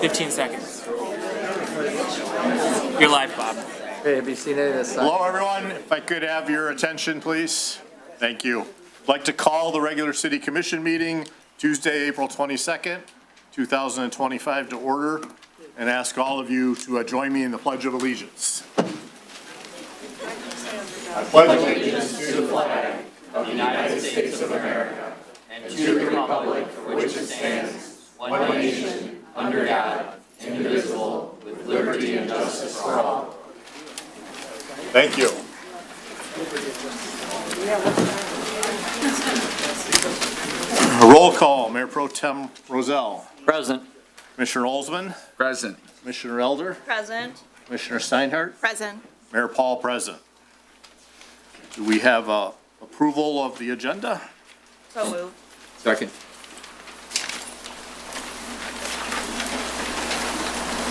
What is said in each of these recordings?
15 seconds. You're live, Bob. Hey, have you seen any of this? Hello, everyone. If I could have your attention, please. Thank you. I'd like to call the regular city commission meeting Tuesday, April 22nd, 2025 to order and ask all of you to join me in the Pledge of Allegiance. I pledge allegiance to the flag of the United States of America and to the republic for which it stands, one nation, under God, indivisible, with liberty and justice for all. Thank you. A roll call. Mayor Pro Tem Roselle. Present. Commissioner Olsman. Present. Commissioner Elder. Present. Commissioner Steinhardt. Present. Mayor Paul present. Do we have approval of the agenda? So moved. Second.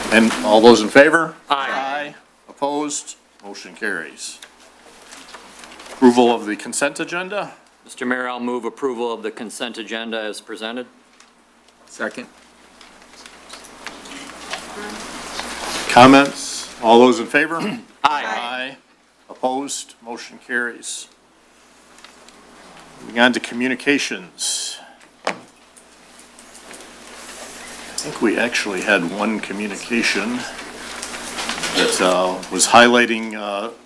And all those in favor? Aye. Opposed? Motion carries. Approval of the consent agenda? Mr. Mayor, I'll move approval of the consent agenda as presented. Second. Comments? All those in favor? Aye. Aye. Opposed? Motion carries. Moving on to communications. I think we actually had one communication that was highlighting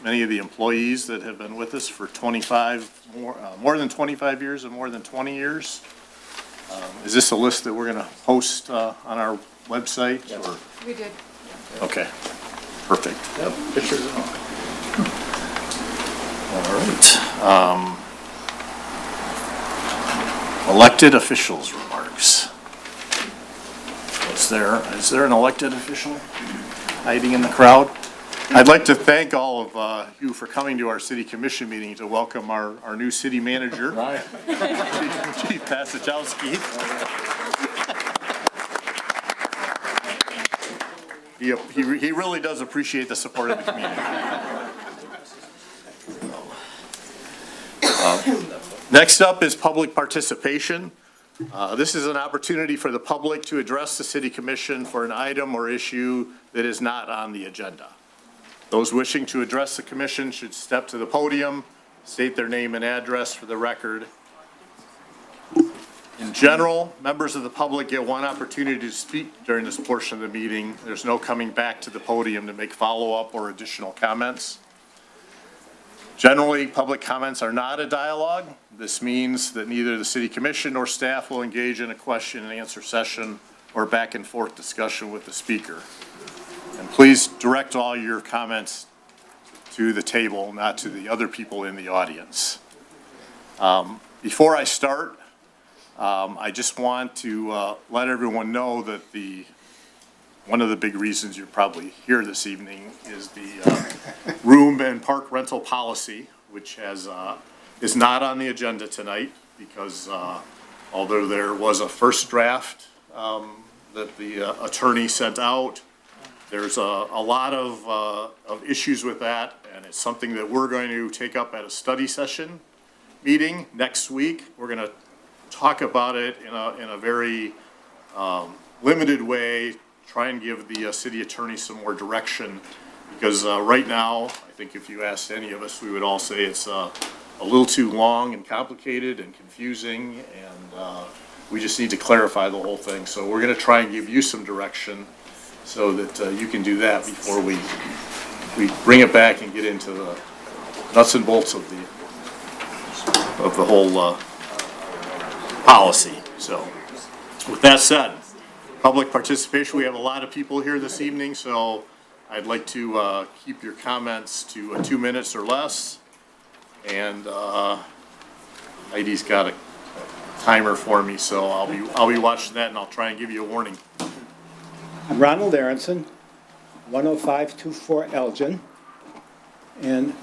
many of the employees that have been with us for more than 25 years and more than 20 years. Is this a list that we're going to post on our website? Yes. Or? We did. Okay, perfect. Yep, pictures and all. All right. Elected officials remarks. Is there an elected official hiding in the crowd? I'd like to thank all of you for coming to our city commission meeting to welcome our new city manager, Chief Spicowski. He really does appreciate the support of the community. Next up is public participation. This is an opportunity for the public to address the city commission for an item or issue that is not on the agenda. Those wishing to address the commission should step to the podium, state their name and address for the record. In general, members of the public get one opportunity to speak during this portion of the meeting. There's no coming back to the podium to make follow-up or additional comments. Generally, public comments are not a dialogue. This means that neither the city commission nor staff will engage in a question and answer session or back and forth discussion with the speaker. And please direct all your comments to the table, not to the other people in the audience. Before I start, I just want to let everyone know that one of the big reasons you're probably here this evening is the room and park rental policy, which is not on the agenda tonight because although there was a first draft that the attorney sent out, there's a lot of issues with that, and it's something that we're going to take up at a study session meeting next week. We're going to talk about it in a very limited way, try and give the city attorney some more direction, because right now, I think if you asked any of us, we would all say it's a little too long and complicated and confusing, and we just need to clarify the whole thing. So we're going to try and give you some direction so that you can do that before we bring it back and get into the nuts and bolts of the whole policy. So with that said, public participation, we have a lot of people here this evening, so I'd like to keep your comments to 2 minutes or less. And Heidi's got a timer for me, so I'll be watching that, and I'll try and give you a warning. I'm Ronald Aronson, 10524 Elgin, and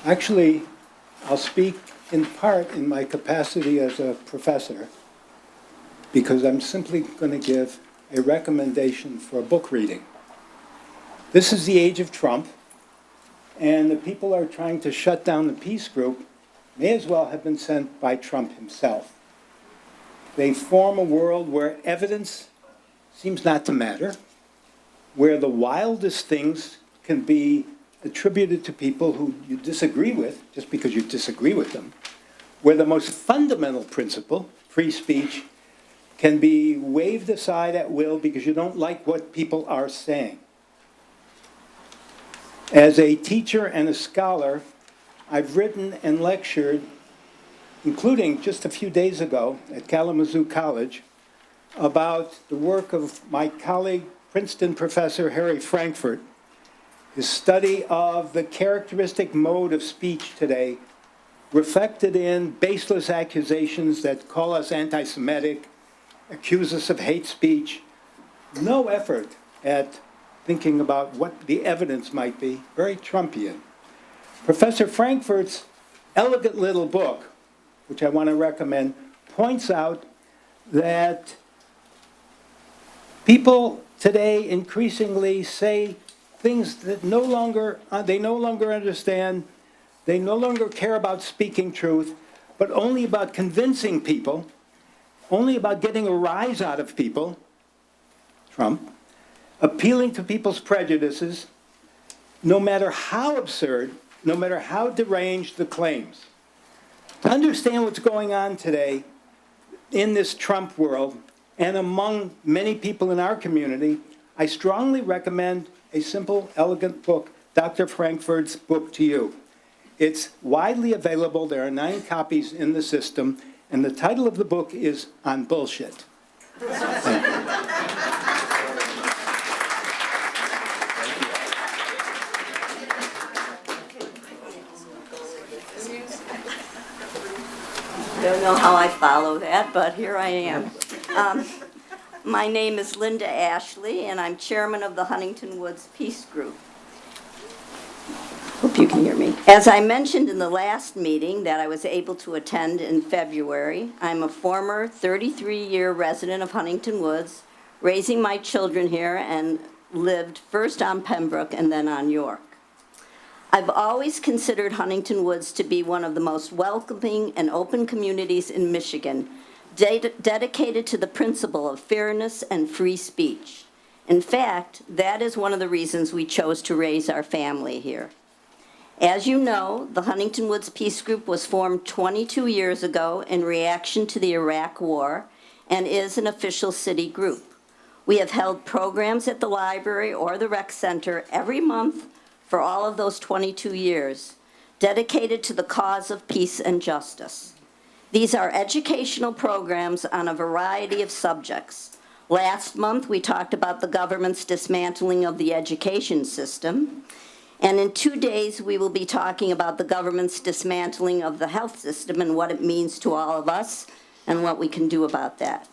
actually I'll speak in part in my capacity as a professor, because I'm simply going to give a recommendation for a book reading. This is the age of Trump, and the people are trying to shut down the peace group may as well have been sent by Trump himself. They form a world where evidence seems not to matter, where the wildest things can be attributed to people who you disagree with, just because you disagree with them, where the most fundamental principle, free speech, can be waved aside at will because you don't like what people are saying. As a teacher and a scholar, I've written and lectured, including just a few days ago at Kalamazoo College, about the work of my colleague, Princeton professor Harry Frankfurt, his study of the characteristic mode of speech today, reflected in baseless accusations that call us anti-Semitic, accuse us of hate speech, no effort at thinking about what the evidence might be, very Trumpian. Professor Frankfurt's elegant little book, which I want to recommend, points out that people today increasingly say things that they no longer understand, they no longer care about speaking truth, but only about convincing people, only about getting a rise out of people, Trump, appealing to people's prejudices, no matter how absurd, no matter how deranged the claims. To understand what's going on today in this Trump world and among many people in our community, I strongly recommend a simple, elegant book, Dr. Frankfurt's book to you. It's widely available. There are 9 copies in the system, and the title of the book is On Bullshit. Thank you. I don't know how I follow that, but here I am. My name is Linda Ashley, and I'm chairman of the Huntington Woods Peace Group. Hope you can hear me. As I mentioned in the last meeting that I was able to attend in February, I'm a former 33-year resident of Huntington Woods, raising my children here and lived first on Pembroke and then on York. I've always considered Huntington Woods to be one of the most welcoming and open communities in Michigan, dedicated to the principle of fairness and free speech. In fact, that is one of the reasons we chose to raise our family here. As you know, the Huntington Woods Peace Group was formed 22 years ago in reaction to the Iraq War and is an official city group. We have held programs at the library or the rec center every month for all of those 22 years, dedicated to the cause of peace and justice. These are educational programs on a variety of subjects. Last month, we talked about the government's dismantling of the education system, and in 2 days, we will be talking about the government's dismantling of the health system and what it means to all of us and what we can do about that.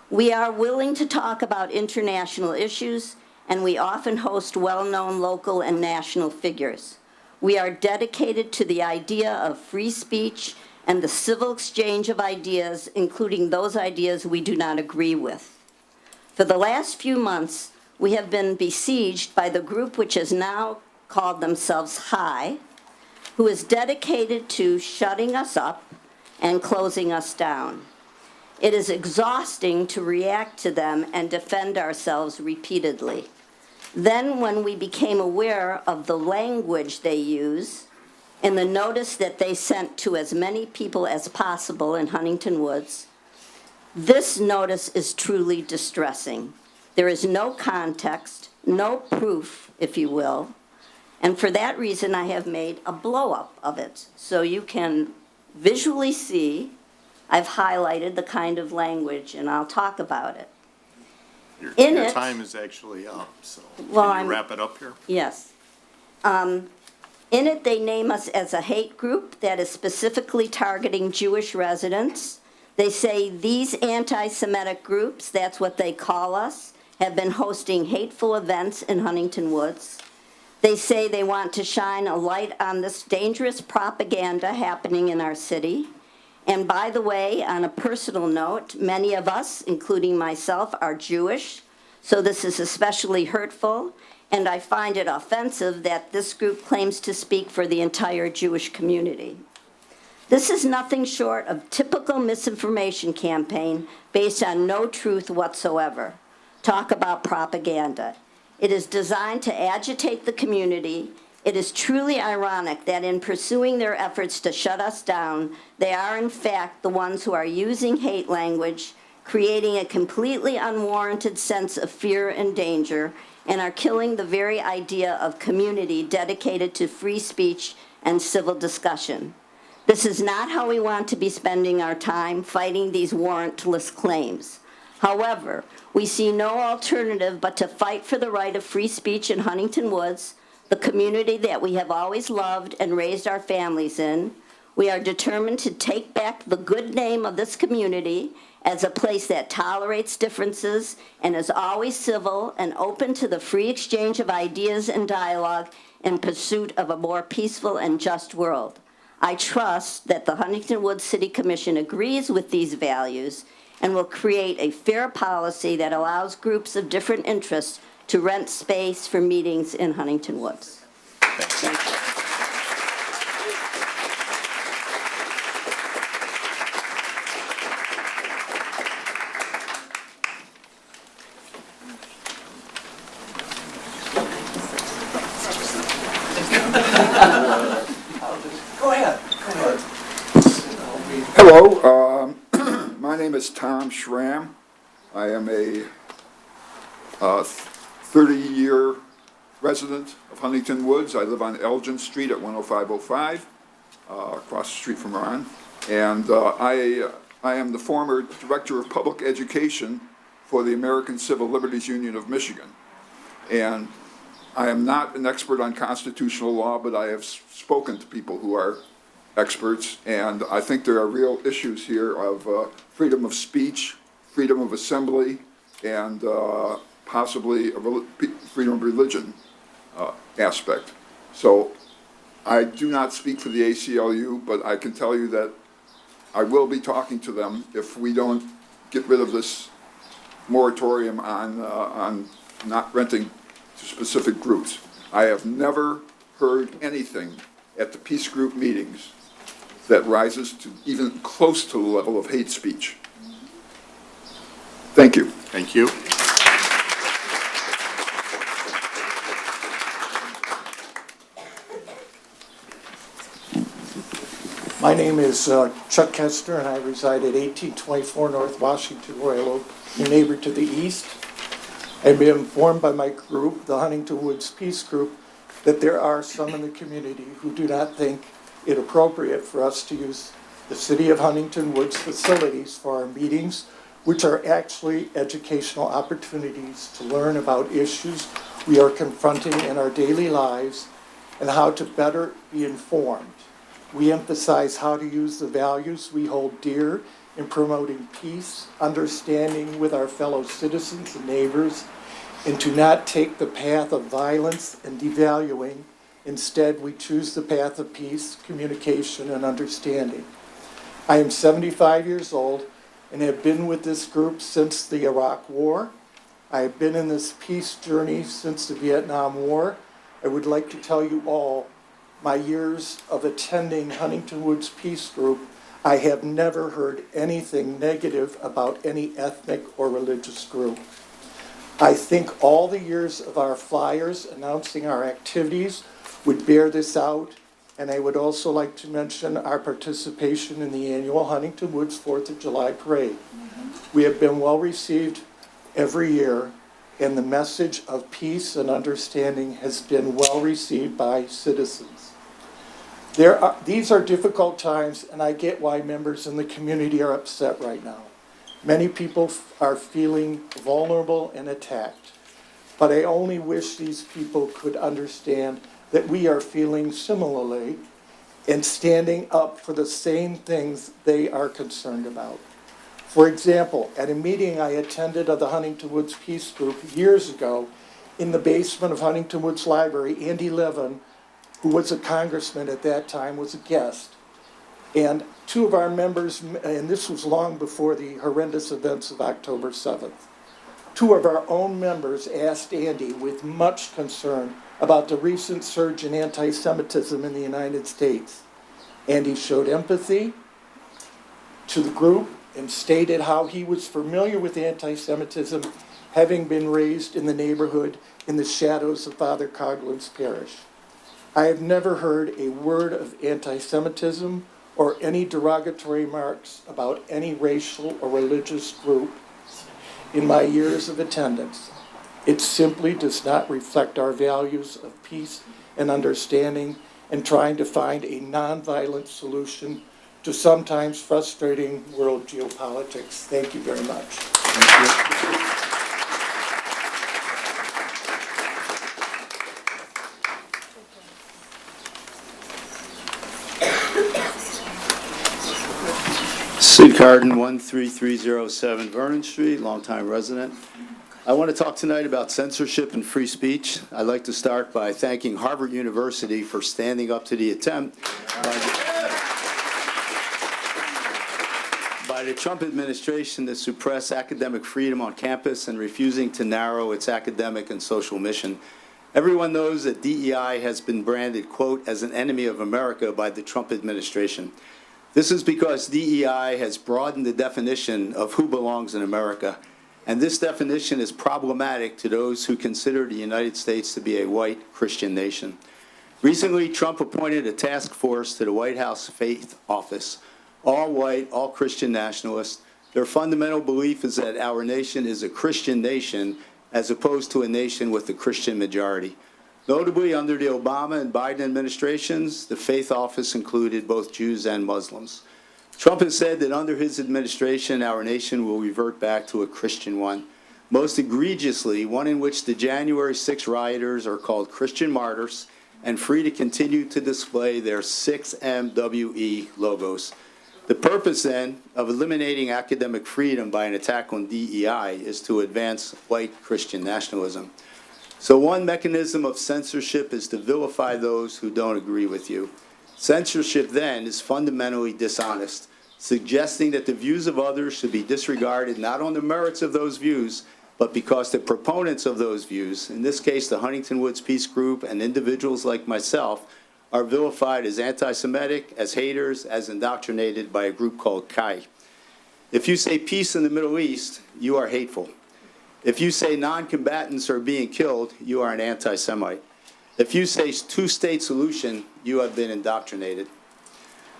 We are willing to talk about international issues, and we often host well-known local and national figures. We are dedicated to the idea of free speech and the civil exchange of ideas, including those ideas we do not agree with. For the last few months, we have been besieged by the group which has now called themselves HI, who is dedicated to shutting us up and closing us down. It is exhausting to react to them and defend ourselves repeatedly. Then, when we became aware of the language they use in the notice that they sent to as many people as possible in Huntington Woods, this notice is truly distressing. There is no context, no proof, if you will, and for that reason I have made a blow-up of it so you can visually see. I've highlighted the kind of language, and I'll talk about it. Your time is actually up, so can you wrap it up here? Yes. In it, they name us as a hate group that is specifically targeting Jewish residents. They say these anti-Semitic groups, that's what they call us, have been hosting hateful events in Huntington Woods. They say they want to shine a light on this dangerous propaganda happening in our city. And by the way, on a personal note, many of us, including myself, are Jewish, so this is especially hurtful, and I find it offensive that this group claims to speak for the entire Jewish community. This is nothing short of typical misinformation campaign based on no truth whatsoever. Talk about propaganda. It is designed to agitate the community. It is truly ironic that in pursuing their efforts to shut us down, they are in fact the ones who are using hate language, creating a completely unwarranted sense of fear and danger, and are killing the very idea of community dedicated to free speech and civil discussion. This is not how we want to be spending our time fighting these warrantless claims. However, we see no alternative but to fight for the right of free speech in Huntington Woods, the community that we have always loved and raised our families in. We are determined to take back the good name of this community as a place that tolerates differences and is always civil and open to the free exchange of ideas and dialogue in pursuit of a more peaceful and just world. I trust that the Huntington Woods City Commission agrees with these values and will create a fair policy that allows groups of different interests to rent space for meetings in Huntington Woods. Thank you. Hello, my name is Tom ShraMM. I am a 30-year resident of Huntington Woods. I live on Elgin Street at 10505, across the street from Ron. And I am the former Director of Public Education for the American Civil Liberties Union of Michigan. And I am not an expert on constitutional law, but I have spoken to people who are experts, and I think there are real issues here of freedom of speech, freedom of assembly, and possibly a freedom of religion aspect. So I do not speak for the ACLU, but I can tell you that I will be talking to them if we don't get rid of this moratorium on not renting to specific groups. I have never heard anything at the peace group meetings that rises to even close to the level of hate speech. Thank you. Thank you. My name is Chuck Kester, and I reside at 1824 North Washington Royal Oak, your neighbor to the east. I've been informed by my group, the Huntington Woods Peace Group, that there are some in the community who do not think it appropriate for us to use the City of Huntington Woods facilities for our meetings, which are actually educational opportunities to learn about issues we are confronting in our daily lives and how to better be informed. We emphasize how to use the values we hold dear in promoting peace, understanding with our fellow citizens and neighbors, and to not take the path of violence and devaluing. Instead, we choose the path of peace, communication, and understanding. I am 75 years old and have been with this group since the Iraq War. I have been in this peace journey since the Vietnam War. I would like to tell you all my years of attending Huntington Woods Peace Group, I have never heard anything negative about any ethnic or religious group. I think all the years of our flyers announcing our activities would bear this out, and I would also like to mention our participation in the annual Huntington Woods 4th of July Parade. We have been well received every year, and the message of peace and understanding has been well received by citizens. These are difficult times, and I get why members in the community are upset right now. Many people are feeling vulnerable and attacked, but I only wish these people could understand that we are feeling similarly and standing up for the same things they are concerned about. For example, at a meeting I attended of the Huntington Woods Peace Group years ago, in the basement of Huntington Woods Library, Andy Levin, who was a congressman at that time, was a guest. And two of our members, and this was long before the horrendous events of October 7th, two of our own members asked Andy with much concern about the recent surge in anti-Semitism in the United States. Andy showed empathy to the group and stated how he was familiar with anti-Semitism, having been raised in the neighborhood in the shadows of Father Coughlin's parish. I have never heard a word of anti-Semitism or any derogatory remarks about any racial or religious group in my years of attendance. It simply does not reflect our values of peace and understanding and trying to find a nonviolent solution to sometimes frustrating world geopolitics. Thank you very much. Sid Carden, 13307 Vernon Street, longtime resident. I want to talk tonight about censorship and free speech. I'd like to start by thanking Harvard University for standing up to the attempt by the Trump administration to suppress academic freedom on campus and refusing to narrow its academic and social mission. Everyone knows that DEI has been branded, quote, as an enemy of America by the Trump administration. This is because DEI has broadened the definition of who belongs in America, and this definition is problematic to those who consider the United States to be a white Christian nation. Recently, Trump appointed a task force to the White House Faith Office, all white, all Christian nationalists. Their fundamental belief is that our nation is a Christian nation as opposed to a nation with a Christian majority. Notably, under the Obama and Biden administrations, the Faith Office included both Jews and Muslims. Trump has said that under his administration, our nation will revert back to a Christian one. Most egregiously, one in which the January 6 rioters are called Christian martyrs and free to continue to display their ShraMM logos. The purpose, then, of eliminating academic freedom by an attack on DEI is to advance white Christian nationalism. So one mechanism of censorship is to vilify those who don't agree with you. Censorship, then, is fundamentally dishonest, suggesting that the views of others should be disregarded not on the merits of those views, but because the proponents of those views, in this case the Huntington Woods Peace Group and individuals like myself, are vilified as anti-Semitic, as haters, as indoctrinated by a group called Kai. If you say peace in the Middle East, you are hateful. If you say non-combatants are being killed, you are an anti-Semite. If you say two-state solution, you have been indoctrinated.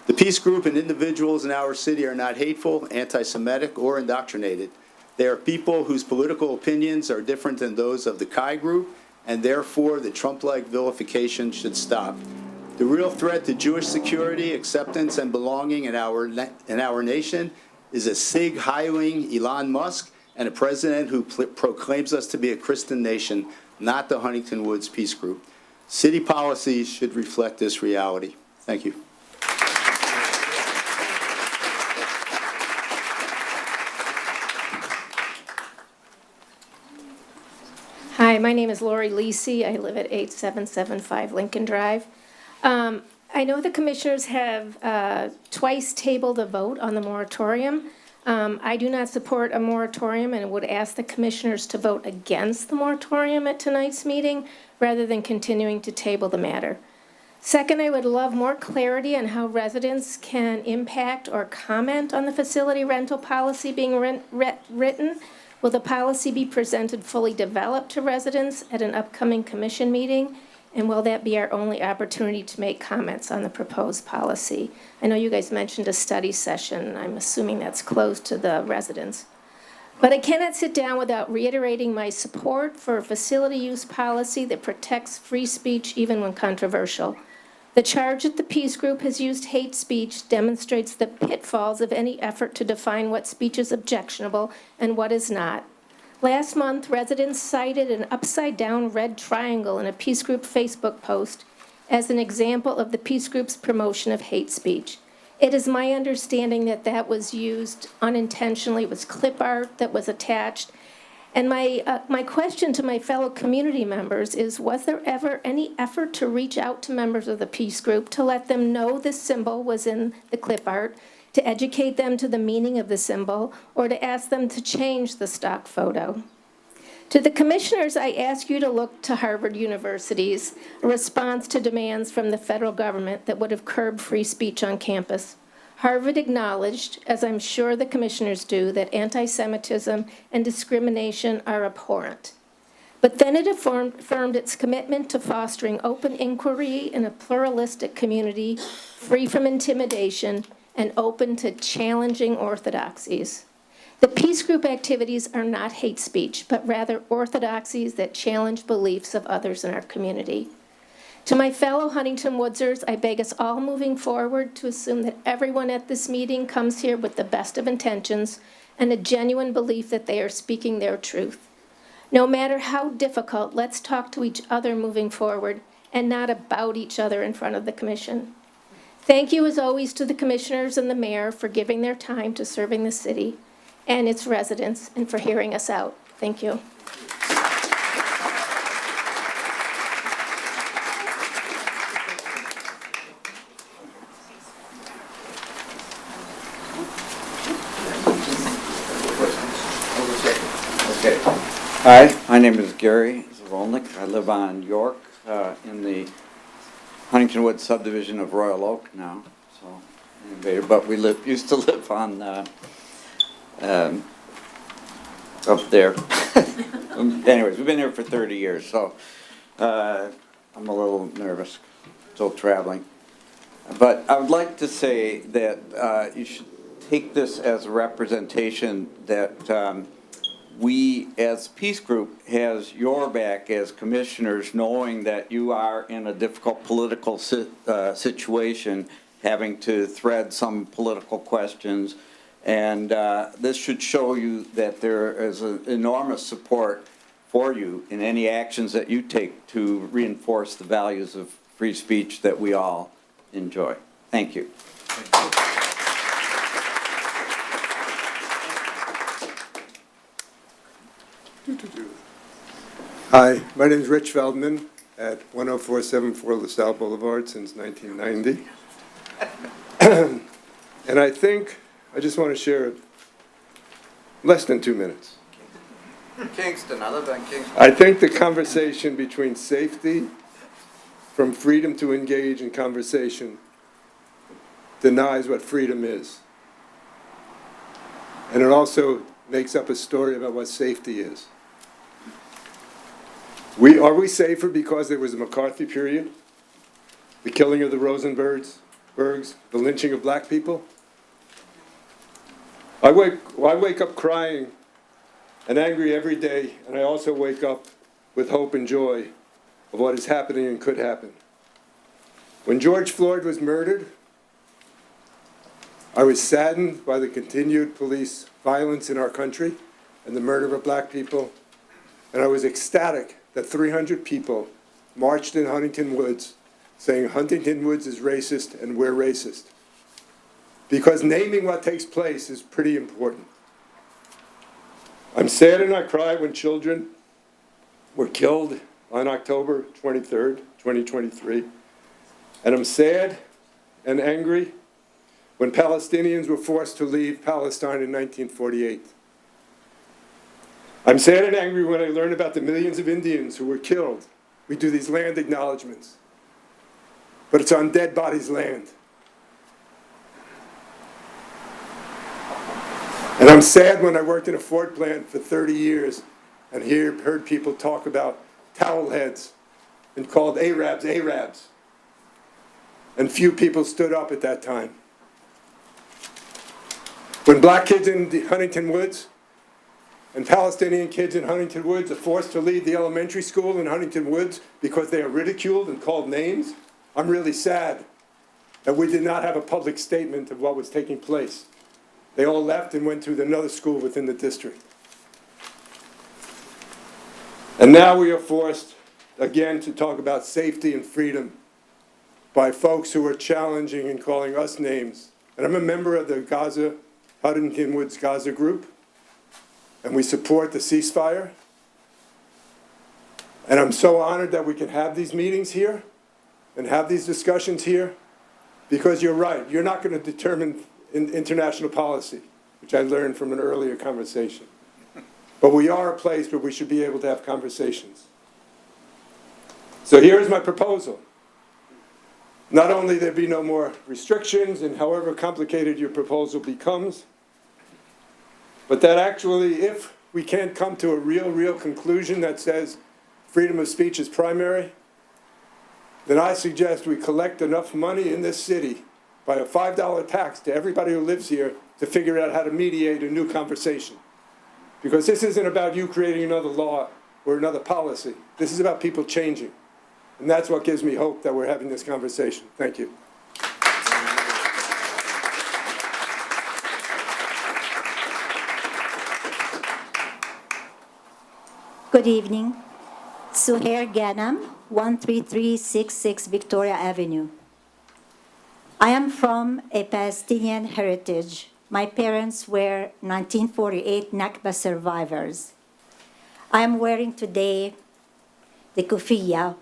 The peace group and individuals in our city are not hateful, anti-Semitic, or indoctrinated. They are people whose political opinions are different than those of the Kai group, and therefore the Trump-like vilification should stop. The real threat to Jewish security, acceptance, and belonging in our nation is a Sig Heiling Elon Musk and a president who proclaims us to be a Christian nation, not the Huntington Woods Peace Group. City policies should reflect this reality. Thank you. Hi, my name is Lori Lesey. I live at 8775 Lincoln Drive. I know the commissioners have twice tabled a vote on the moratorium. I do not support a moratorium and would ask the commissioners to vote against the moratorium at tonight's meeting rather than continuing to table the matter. Second, I would love more clarity on how residents can impact or comment on the facility rental policy being written. Will the policy be presented fully developed to residents at an upcoming commission meeting? And will that be our only opportunity to make comments on the proposed policy? I know you guys mentioned a study session. I'm assuming that's closed to the residents. But I cannot sit down without reiterating my support for a facility use policy that protects free speech even when controversial. The charge that the Peace Group has used hate speech demonstrates the pitfalls of any effort to define what speech is objectionable and what is not. Last month, residents cited an upside-down red triangle in a Peace Group Facebook post as an example of the Peace Group's promotion of hate speech. It is my understanding that that was used unintentionally. It was clip art that was attached. And my question to my fellow community members is, was there ever any effort to reach out to members of the Peace Group to let them know this symbol was in the clip art, to educate them to the meaning of the symbol, or to ask them to change the stock photo? To the commissioners, I ask you to look to Harvard University's response to demands from the federal government that would have curbed free speech on campus. Harvard acknowledged, as I'm sure the commissioners do, that anti-Semitism and discrimination are abhorrent. But then it affirmed its commitment to fostering open inquiry in a pluralistic community free from intimidation and open to challenging orthodoxies. The peace group activities are not hate speech, but rather orthodoxies that challenge beliefs of others in our community. To my fellow Huntington Woodsers, I beg us all moving forward to assume that everyone at this meeting comes here with the best of intentions and a genuine belief that they are speaking their truth. No matter how difficult, let's talk to each other moving forward and not about each other in front of the commission. Thank you, as always, to the commissioners and the mayor for giving their time to serving the city and its residents and for hearing us out. Thank you. Hi, my name is Gary Zolnik. I live on York in the Huntington Woods subdivision of Royal Oak now. So, but we used to live on up there. Anyways, we've been here for 30 years, so I'm a little nervous, still traveling. But I would like to say that you should take this as a representation that we, as Peace Group, has your back as commissioners, knowing that you are in a difficult political situation, having to thread some political questions. And this should show you that there is an enormous support for you in any actions that you take to reinforce the values of free speech that we all enjoy. Thank you. Hi, my name is Rich Feldman at 10474 LaSalle Boulevard since 1990. And I just want to share less than 2 minutes. Kingston, I live in Kingston. I think the conversation between safety, from freedom to engage in conversation, denies what freedom is. And it also makes up a story about what safety is. Are we safer because there was a McCarthy period? The killing of the Rosenbergs, the lynching of black people? I wake up crying and angry every day, and I also wake up with hope and joy of what is happening and could happen. When George Floyd was murdered, I was saddened by the continued police violence in our country and the murder of black people, and I was ecstatic that 300 people marched in Huntington Woods saying Huntington Woods is racist and we're racist. Because naming what takes place is pretty important. I'm sad and I cry when children were killed on October 23rd, 2023. And I'm sad and angry when Palestinians were forced to leave Palestine in 1948. I'm sad and angry when I learn about the millions of Indians who were killed. We do these land acknowledgements, but it's on dead bodies' land. And I'm sad when I worked in a Ford plant for 30 years and heard people talk about towel heads and called Arabs, Arabs. And few people stood up at that time. When black kids in the Huntington Woods and Palestinian kids in Huntington Woods are forced to leave the elementary school in Huntington Woods because they are ridiculed and called names, I'm really sad that we did not have a public statement of what was taking place. They all left and went to another school within the district. And now we are forced again to talk about safety and freedom by folks who are challenging and calling us names. And I'm a member of the Huntington Woods Gaza group, and we support the ceasefire. And I'm so honored that we can have these meetings here and have these discussions here, because you're right, you're not going to determine international policy, which I learned from an earlier conversation. But we are a place where we should be able to have conversations. So here's my proposal. not only there be no more restrictions and however complicated your proposal becomes, but that actually if we can't come to a real conclusion that says freedom of speech is primary, then I suggest we collect enough money in this city by a $5 tax to everybody who lives here to figure out how to mediate a new conversation. Because this isn't about you creating another law or another policy. This is about people changing. And that's what gives me hope that we're having this conversation. Thank you. Good evening. Suare Ganam, 13366 Victoria Avenue. I am from a Palestinian heritage. My parents were 1948 Nakba survivors. I am wearing today the kufiya,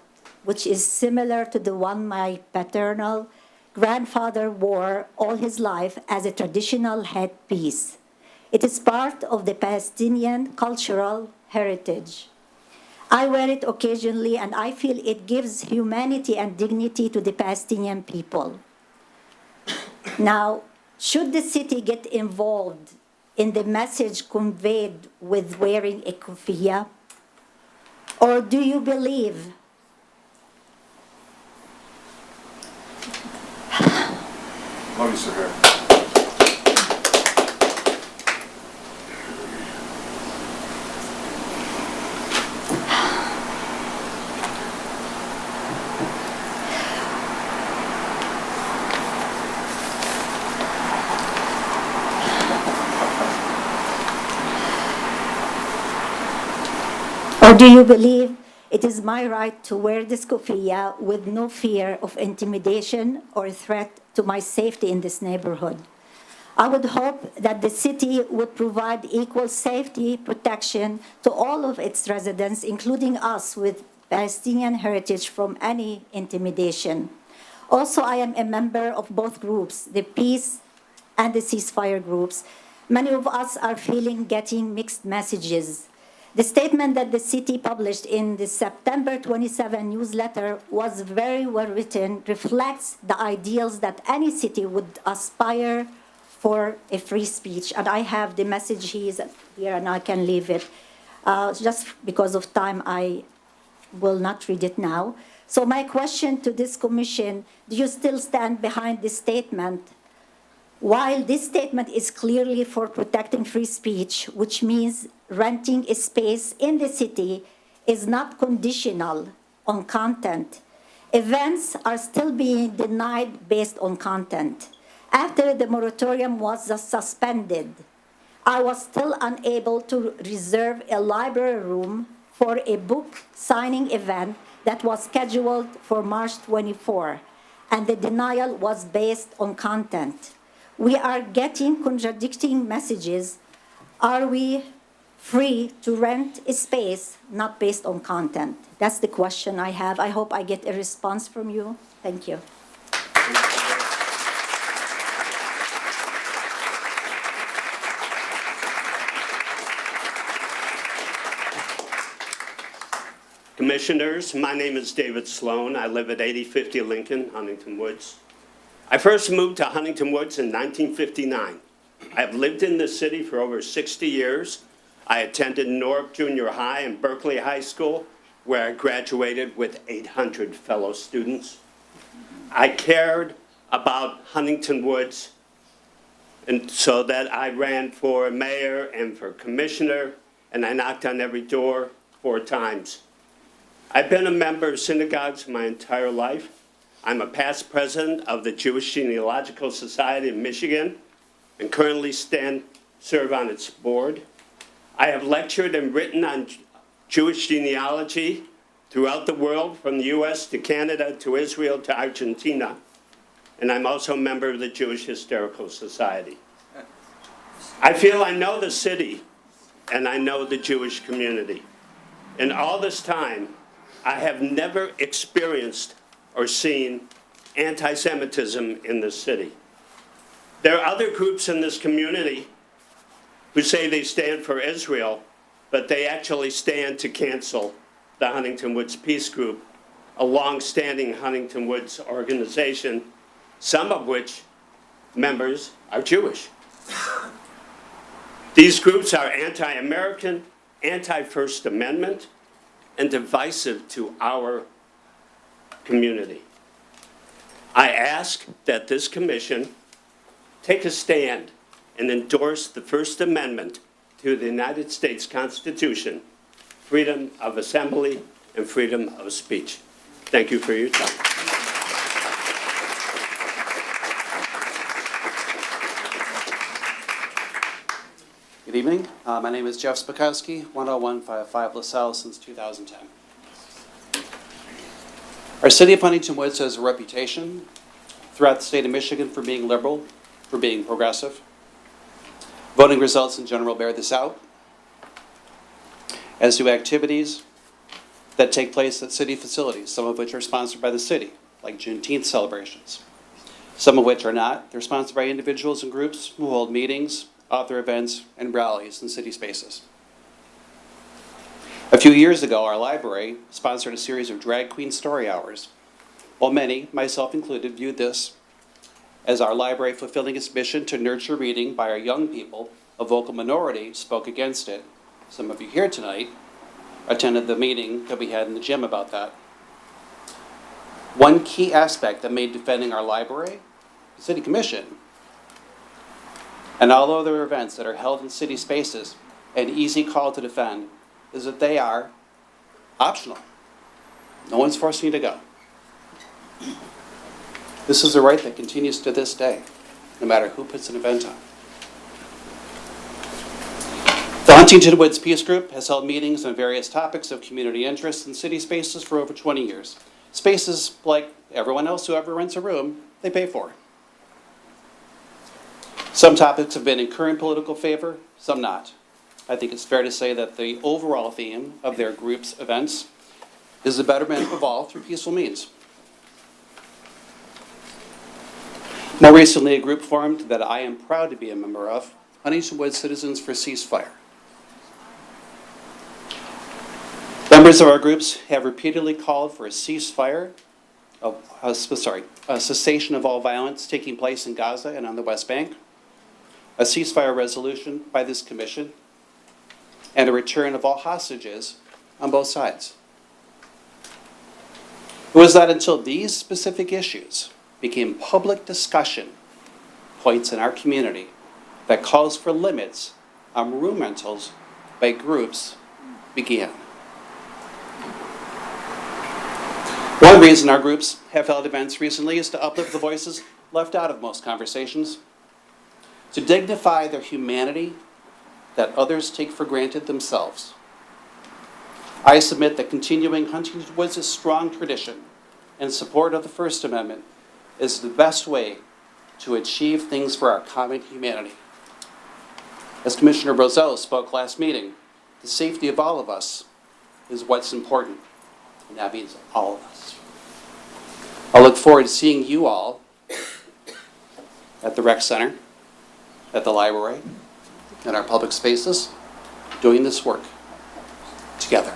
which is similar to the one my paternal grandfather wore all his life as a traditional headpiece. It is part of the Palestinian cultural heritage. I wear it occasionally and I feel it gives humanity and dignity to the Palestinian people. Now, should the city get involved in the message conveyed with wearing a kufiya? Or do you believe Love you, Sir. Or do you believe it is my right to wear this kufiya with no fear of intimidation or threat to my safety in this neighborhood? I would hope that the city would provide equal safety protection to all of its residents, including us with Palestinian heritage, from any intimidation. Also, I am a member of both groups, the peace and the ceasefire groups. Many of us are getting mixed messages. The statement that the city published in the September 27 newsletter was very well written, reflects the ideals that any city would aspire for a free speech. And I have the message here and I can leave it. Just because of time, I will not read it now. So my question to this commission, do you still stand behind this statement? While this statement is clearly for protecting free speech, which means renting a space in the city is not conditional on content, events are still being denied based on content. After the moratorium was suspended, I was still unable to reserve a library room for a book signing event that was scheduled for March 24, and the denial was based on content. We are getting contradicting messages. Are we free to rent a space not based on content? That's the question I have. I hope I get a response from you. Thank you. Commissioners, my name is David Sloan. I live at 8050 Lincoln, Huntington Woods. I first moved to Huntington Woods in 1959. I have lived in this city for over 60 years. I attended Newark Junior High and Berkeley High School, where I graduated with 800 fellow students. I cared about Huntington Woods, and so that I ran for mayor and for commissioner, and I knocked on every door 4 times. I've been a member of synagogues my entire life. I'm a past president of the Jewish Genealogical Society of Michigan and currently serve on its board. I have lectured and written on Jewish genealogy throughout the world, from the US to Canada to Israel to Argentina. And I'm also a member of the Jewish Historical Society. I feel I know the city and I know the Jewish community. In all this time, I have never experienced or seen anti-Semitism in this city. There are other groups in this community who say they stand for Israel, but they actually stand to cancel the Huntington Woods Peace Group a long-standing Huntington Woods organization, some of which members are Jewish. These groups are anti-American, anti-First Amendment, and divisive to our community. I ask that this commission take a stand and endorse the First Amendment to the United States Constitution, freedom of assembly and freedom of speech. Thank you for your time. Good evening. My name is Jeff Spicowski, 10155 LaSalle since 2010. Our city of Huntington Woods has a reputation throughout the state of Michigan for being liberal, for being progressive. Voting results in general bear this out, as do activities that take place at city facilities, some of which are sponsored by the city, like Juneteenth celebrations. Some of which are not. They're sponsored by individuals and groups who hold meetings, author events, and rallies in city spaces. A few years ago, our library sponsored a series of drag queen story hours. While many, myself included, viewed this as our library fulfilling its mission to nurture reading by our young people, a vocal minority spoke against it. Some of you here tonight attended the meeting that we had in the gym about that. One key aspect that made defending our library, the City Commission, and all other events that are held in city spaces an easy call to defend is that they are optional. No one's forcing you to go. This is a right that continues to this day, no matter who puts an event on. The Huntington Woods Peace Group has held meetings on various topics of community interest in city spaces for over 20 years. Spaces like everyone else who ever rents a room, they pay for. Some topics have been in current political favor, some not. I think it's fair to say that the overall theme of their group's events is the betterment of all through peaceful means. More recently, a group formed that I am proud to be a member of, Huntington Woods Citizens for Ceasefire. Members of our groups have repeatedly called for a ceasefire, a cessation of all violence taking place in Gaza and on the West Bank, a ceasefire resolution by this commission, and a return of all hostages on both sides. It was not until these specific issues became public discussion points in our community that calls for limits on room rentals by groups began. One reason our groups have held events recently is to uplift the voices left out of most conversations, to dignify their humanity that others take for granted themselves. I submit that continuing Huntington Woods' strong tradition in support of the First Amendment is the best way to achieve things for our common humanity. As Commissioner Brozell spoke last meeting, the safety of all of us is what's important, and that means all of us. I look forward to seeing you all at the rec center, at the library, in our public spaces, doing this work together.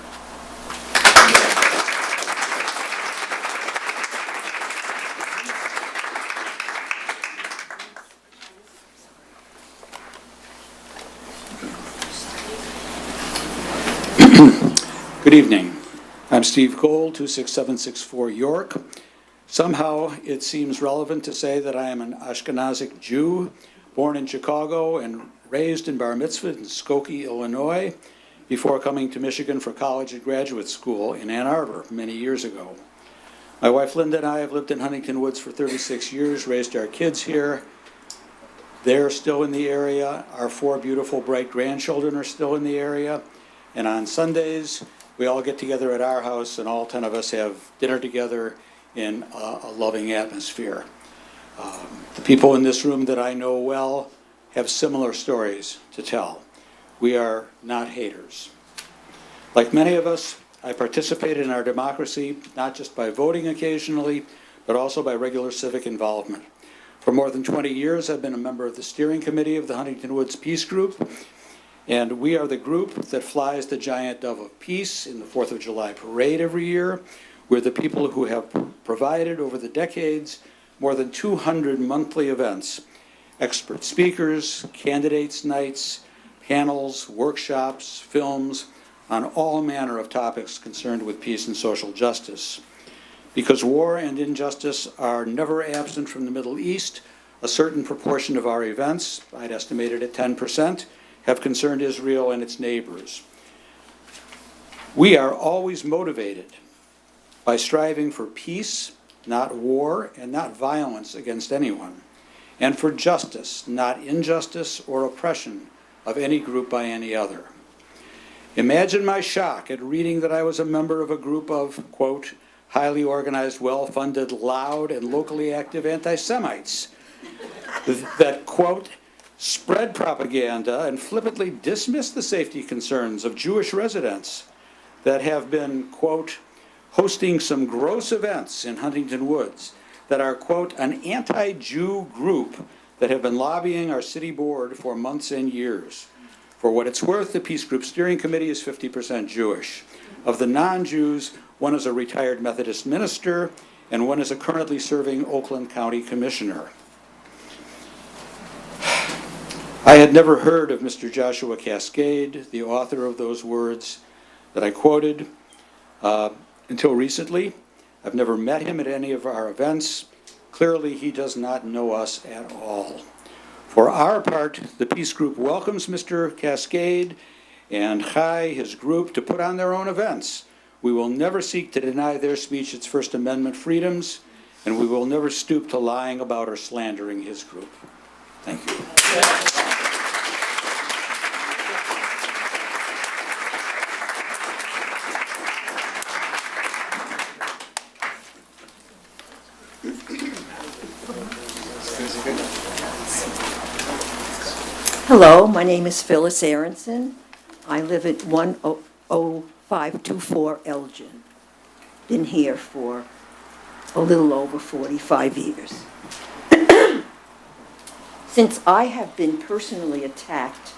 Good evening. I'm Steve Gold, 26764 York. Somehow it seems relevant to say that I am an Ashkenazic Jew, born in Chicago and raised in Bar Mitzvah in Skokie, Illinois, before coming to Michigan for college and graduate school in Ann Arbor many years ago. My wife Linda and I have lived in Huntington Woods for 36 years, raised our kids here. They're still in the area. Our 4 beautiful, bright grandchildren are still in the area. And on Sundays, we all get together at our house, and all 10 of us have dinner together in a loving atmosphere. The people in this room that I know well have similar stories to tell. We are not haters. Like many of us, I participated in our democracy not just by voting occasionally, but also by regular civic involvement. For more than 20 years, I've been a member of the steering committee of the Huntington Woods Peace Group, and we are the group that flies the giant dove of peace in the 4th of July parade every year. We're the people who have provided over the decades more than 200 monthly events, expert speakers, candidates nights, panels, workshops, films on all manner of topics concerned with peace and social justice. Because war and injustice are never absent from the Middle East, a certain proportion of our events, I'd estimate it at 10%, have concerned Israel and its neighbors. We are always motivated by striving for peace, not war, and not violence against anyone, and for justice, not injustice or oppression of any group by any other. Imagine my shock at reading that I was a member of a group of, quote, highly organized, well-funded, loud, and locally active anti-Semites that, quote, spread propaganda and flippantly dismiss the safety concerns of Jewish residents that have been, quote, hosting some gross events in Huntington Woods that are, quote, an anti-Jew group that have been lobbying our city board for months and years. For what it's worth, the Peace Group Steering Committee is 50% Jewish. Of the non-Jews, one is a retired Methodist minister, and one is a currently serving Oakland County Commissioner. I had never heard of Mr. Joshua Cascade, the author of those words that I quoted, until recently. I've never met him at any of our events. Clearly, he does not know us at all. For our part, the Peace Group welcomes Mr. Cascade and Chai, his group, to put on their own events. We will never seek to deny their speech its First Amendment freedoms, and we will never stoop to lying about or slandering his group. Thank you. Hello, my name is Phyllis Aronson. I live at 10524 Elgin. Been here for a little over 45 years. Since I have been personally attacked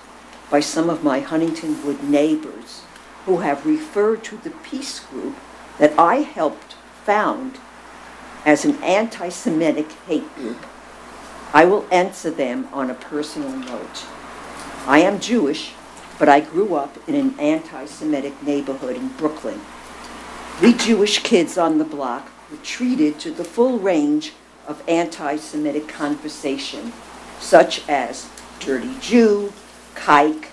by some of my Huntington Wood neighbors who have referred to the peace group that I helped found as an anti-Semitic hate group, I will answer them on a personal note. I am Jewish, but I grew up in an anti-Semitic neighborhood in Brooklyn. We Jewish kids on the block were treated to the full range of anti-Semitic conversation, such as dirty Jew, kike,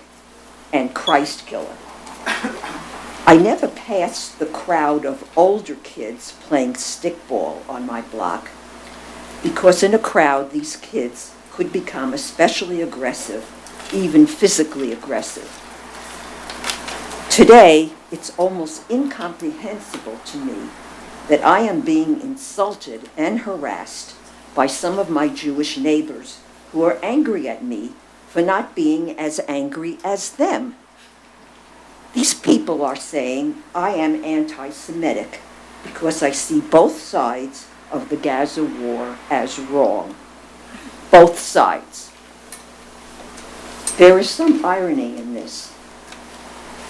and Christ killer. I never passed the crowd of older kids playing stickball on my block, because in a crowd, these kids could become especially aggressive, even physically aggressive. Today, it's almost incomprehensible to me that I am being insulted and harassed by some of my Jewish neighbors who are angry at me for not being as angry as them. These people are saying I am anti-Semitic because I see both sides of the Gaza war as wrong. Both sides. There is some irony in this.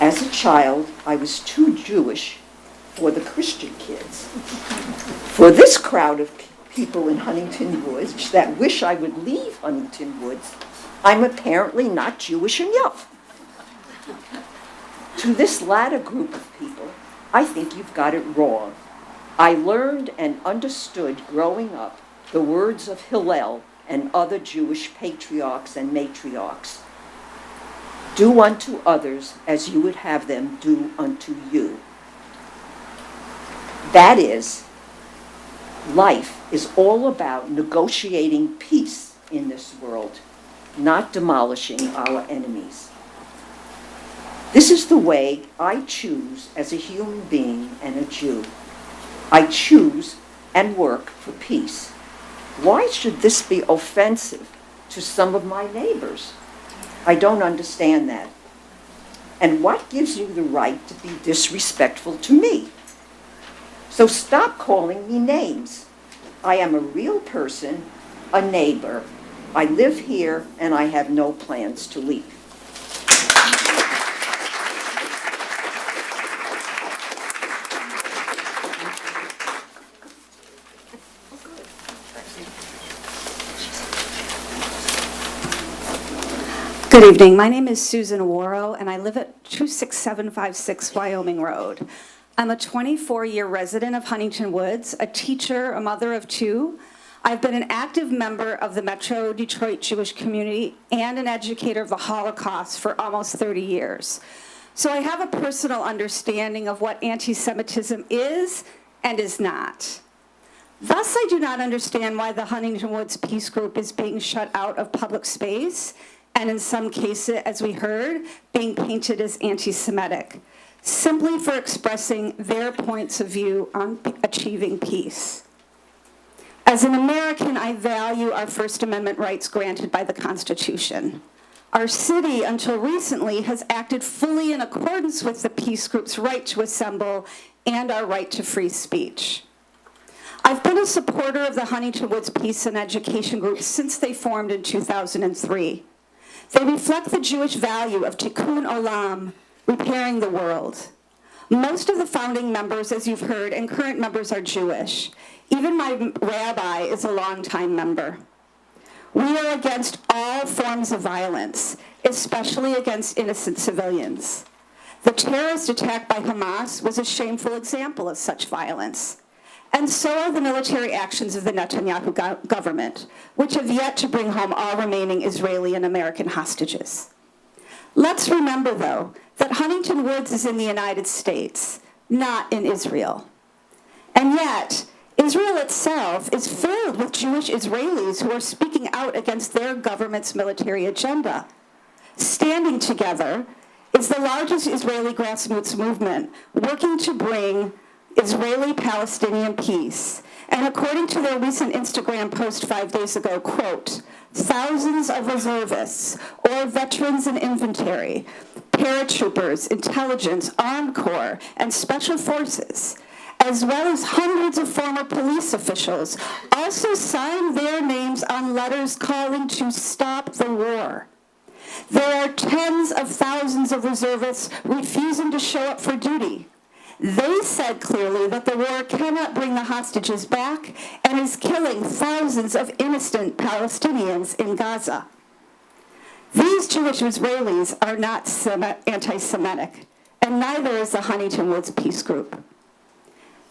As a child, I was too Jewish for the Christian kids. For this crowd of people in Huntington Woods that wish I would leave Huntington Woods, I'm apparently not Jewish enough. To this latter group of people, I think you've got it wrong. I learned and understood growing up the words of Hillel and other Jewish patriarchs and matriarchs. Do unto others as you would have them do unto you. That is, life is all about negotiating peace in this world, not demolishing our enemies. This is the way I choose as a human being and a Jew. I choose and work for peace. Why should this be offensive to some of my neighbors? I don't understand that. And what gives you the right to be disrespectful to me? So stop calling me names. I am a real person, a neighbor. I live here and I have no plans to leave. Good evening. My name is Susan Warro, and I live at 26756 Wyoming Road. I'm a 24-year resident of Huntington Woods, a teacher, a mother of two. I've been an active member of the Metro Detroit Jewish community and an educator of the Holocaust for almost 30 years. So I have a personal understanding of what anti-Semitism is and is not. Thus, I do not understand why the Huntington Woods Peace Group is being shut out of public space, and in some cases, as we heard, being painted as anti-Semitic, simply for expressing their points of view on achieving peace. As an American, I value our First Amendment rights granted by the Constitution. Our city, until recently, has acted fully in accordance with the peace group's right to assemble and our right to free speech. I've been a supporter of the Huntington Woods Peace and Education Group since they formed in 2003. They reflect the Jewish value of tikkun olam, repairing the world. Most of the founding members, as you've heard, and current members are Jewish. Even my rabbi is a longtime member. We are against all forms of violence, especially against innocent civilians. The terrorist attack by Hamas was a shameful example of such violence. And so are the military actions of the Netanyahu government, which have yet to bring home all remaining Israeli and American hostages. Let's remember, though, that Huntington Woods is in the United States, not in Israel. And yet, Israel itself is filled with Jewish Israelis who are speaking out against their government's military agenda. Standing Together is the largest Israeli grassroots movement working to bring Israeli-Palestinian peace. And according to their recent Instagram post 5 days ago, quote, thousands of reservists or veterans in inventory, paratroopers, intelligence, armed corps, and special forces, as well as hundreds of former police officials, also signed their names on letters calling to stop the war. There are tens of thousands of reservists refusing to show up for duty. They said clearly that the war cannot bring the hostages back and is killing thousands of innocent Palestinians in Gaza. These Jewish Israelis are not anti-Semitic, and neither is the Huntington Woods Peace Group.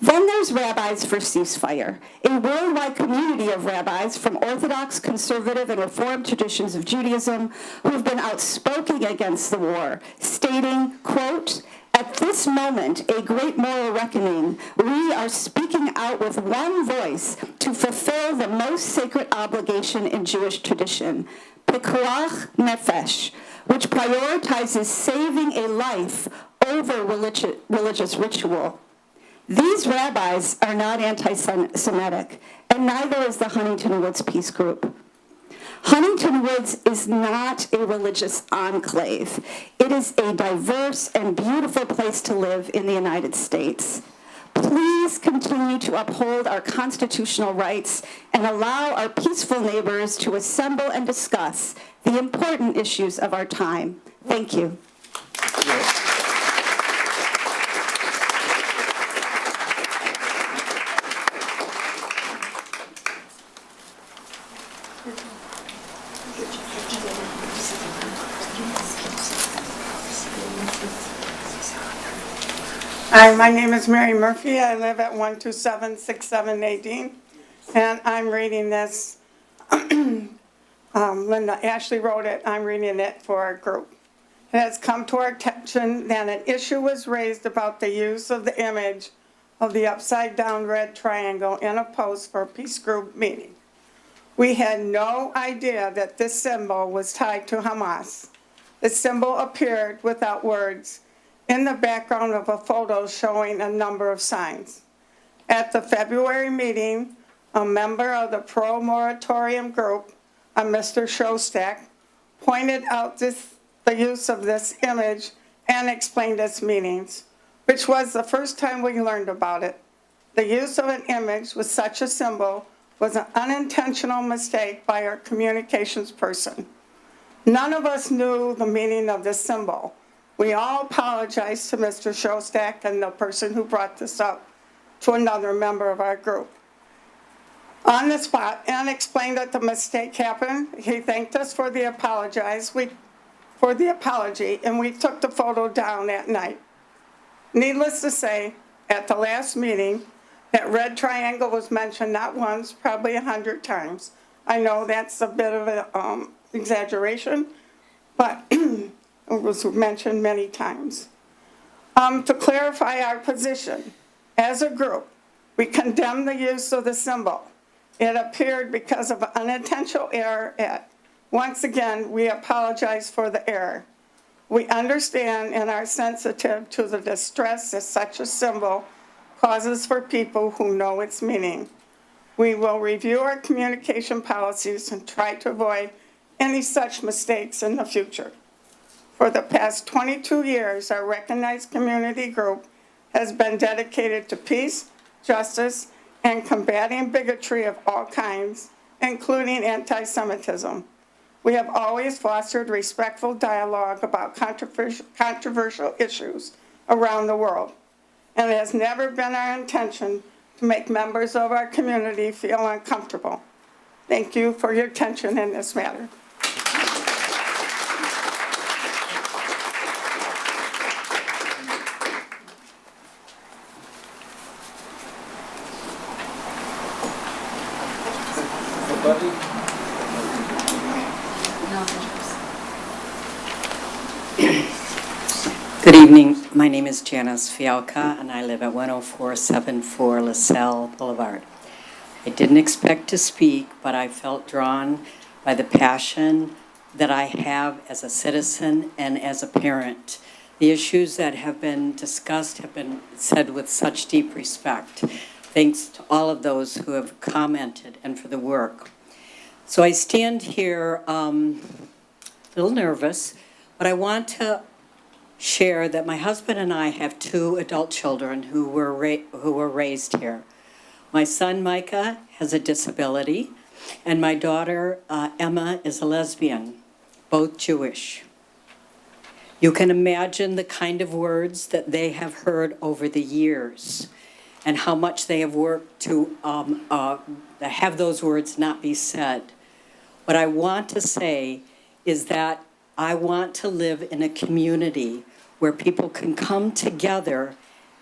Then there's Rabbis for Ceasefire, a worldwide community of rabbis from Orthodox, conservative, and Reformed traditions of Judaism who have been outspoken against the war, stating, quote, at this moment, a great moral reckoning, we are speaking out with one voice to fulfill the most sacred obligation in Jewish tradition, pikuach nefesh, which prioritizes saving a life over religious ritual. These rabbis are not anti-Semitic, and neither is the Huntington Woods Peace Group. Huntington Woods is not a religious enclave. It is a diverse and beautiful place to live in the United States. Please continue to uphold our constitutional rights and allow our peaceful neighbors to assemble and discuss the important issues of our time. Thank you. Hi, my name is Mary Murphy. I live at 12767 Nadine, and I'm reading this. Linda Ashley wrote it. I'm reading it for our group. It has come to our attention that an issue was raised about the use of the image of the upside-down red triangle in a post for a peace group meeting. We had no idea that this symbol was tied to Hamas. The symbol appeared without words in the background of a photo showing a number of signs. At the February meeting, a member of the pro-moratorium group, a Mr. Shostak, pointed out the use of this image and explained its meanings, which was the first time we learned about it. The use of an image with such a symbol was an unintentional mistake by our communications person. None of us knew the meaning of this symbol. We all apologized to Mr. Shostak and the person who brought this up to another member of our group on the spot and explained that the mistake happened. He thanked us for the apologize. We for the apology, and we took the photo down that night. Needless to say, at the last meeting, that red triangle was mentioned not once, probably 100 times. I know that's a bit of an exaggeration, but it was mentioned many times. To clarify our position, as a group, we condemn the use of the symbol. It appeared because of unintentional error. Once again, we apologize for the error. We understand and are sensitive to the distress that such a symbol causes for people who know its meaning. We will review our communication policies and try to avoid any such mistakes in the future. For the past 22 years, our recognized community group has been dedicated to peace, justice, and combating bigotry of all kinds, including anti-Semitism. We have always fostered respectful dialogue about controversial issues around the world, and it has never been our intention to make members of our community feel uncomfortable. Thank you for your attention in this matter. Good evening. My name is Janice Fiala, and I live at 10474 LaSalle Boulevard. I didn't expect to speak, but I felt drawn by the passion that I have as a citizen and as a parent. The issues that have been discussed have been said with such deep respect. Thanks to all of those who have commented and for the work. So I stand here a little nervous, but I want to share that my husband and I have 2 adult children who were raised here. My son Micah has a disability, and my daughter Emma is a lesbian, both Jewish. You can imagine the kind of words that they have heard over the years and how much they have worked to have those words not be said. What I want to say is that I want to live in a community where people can come together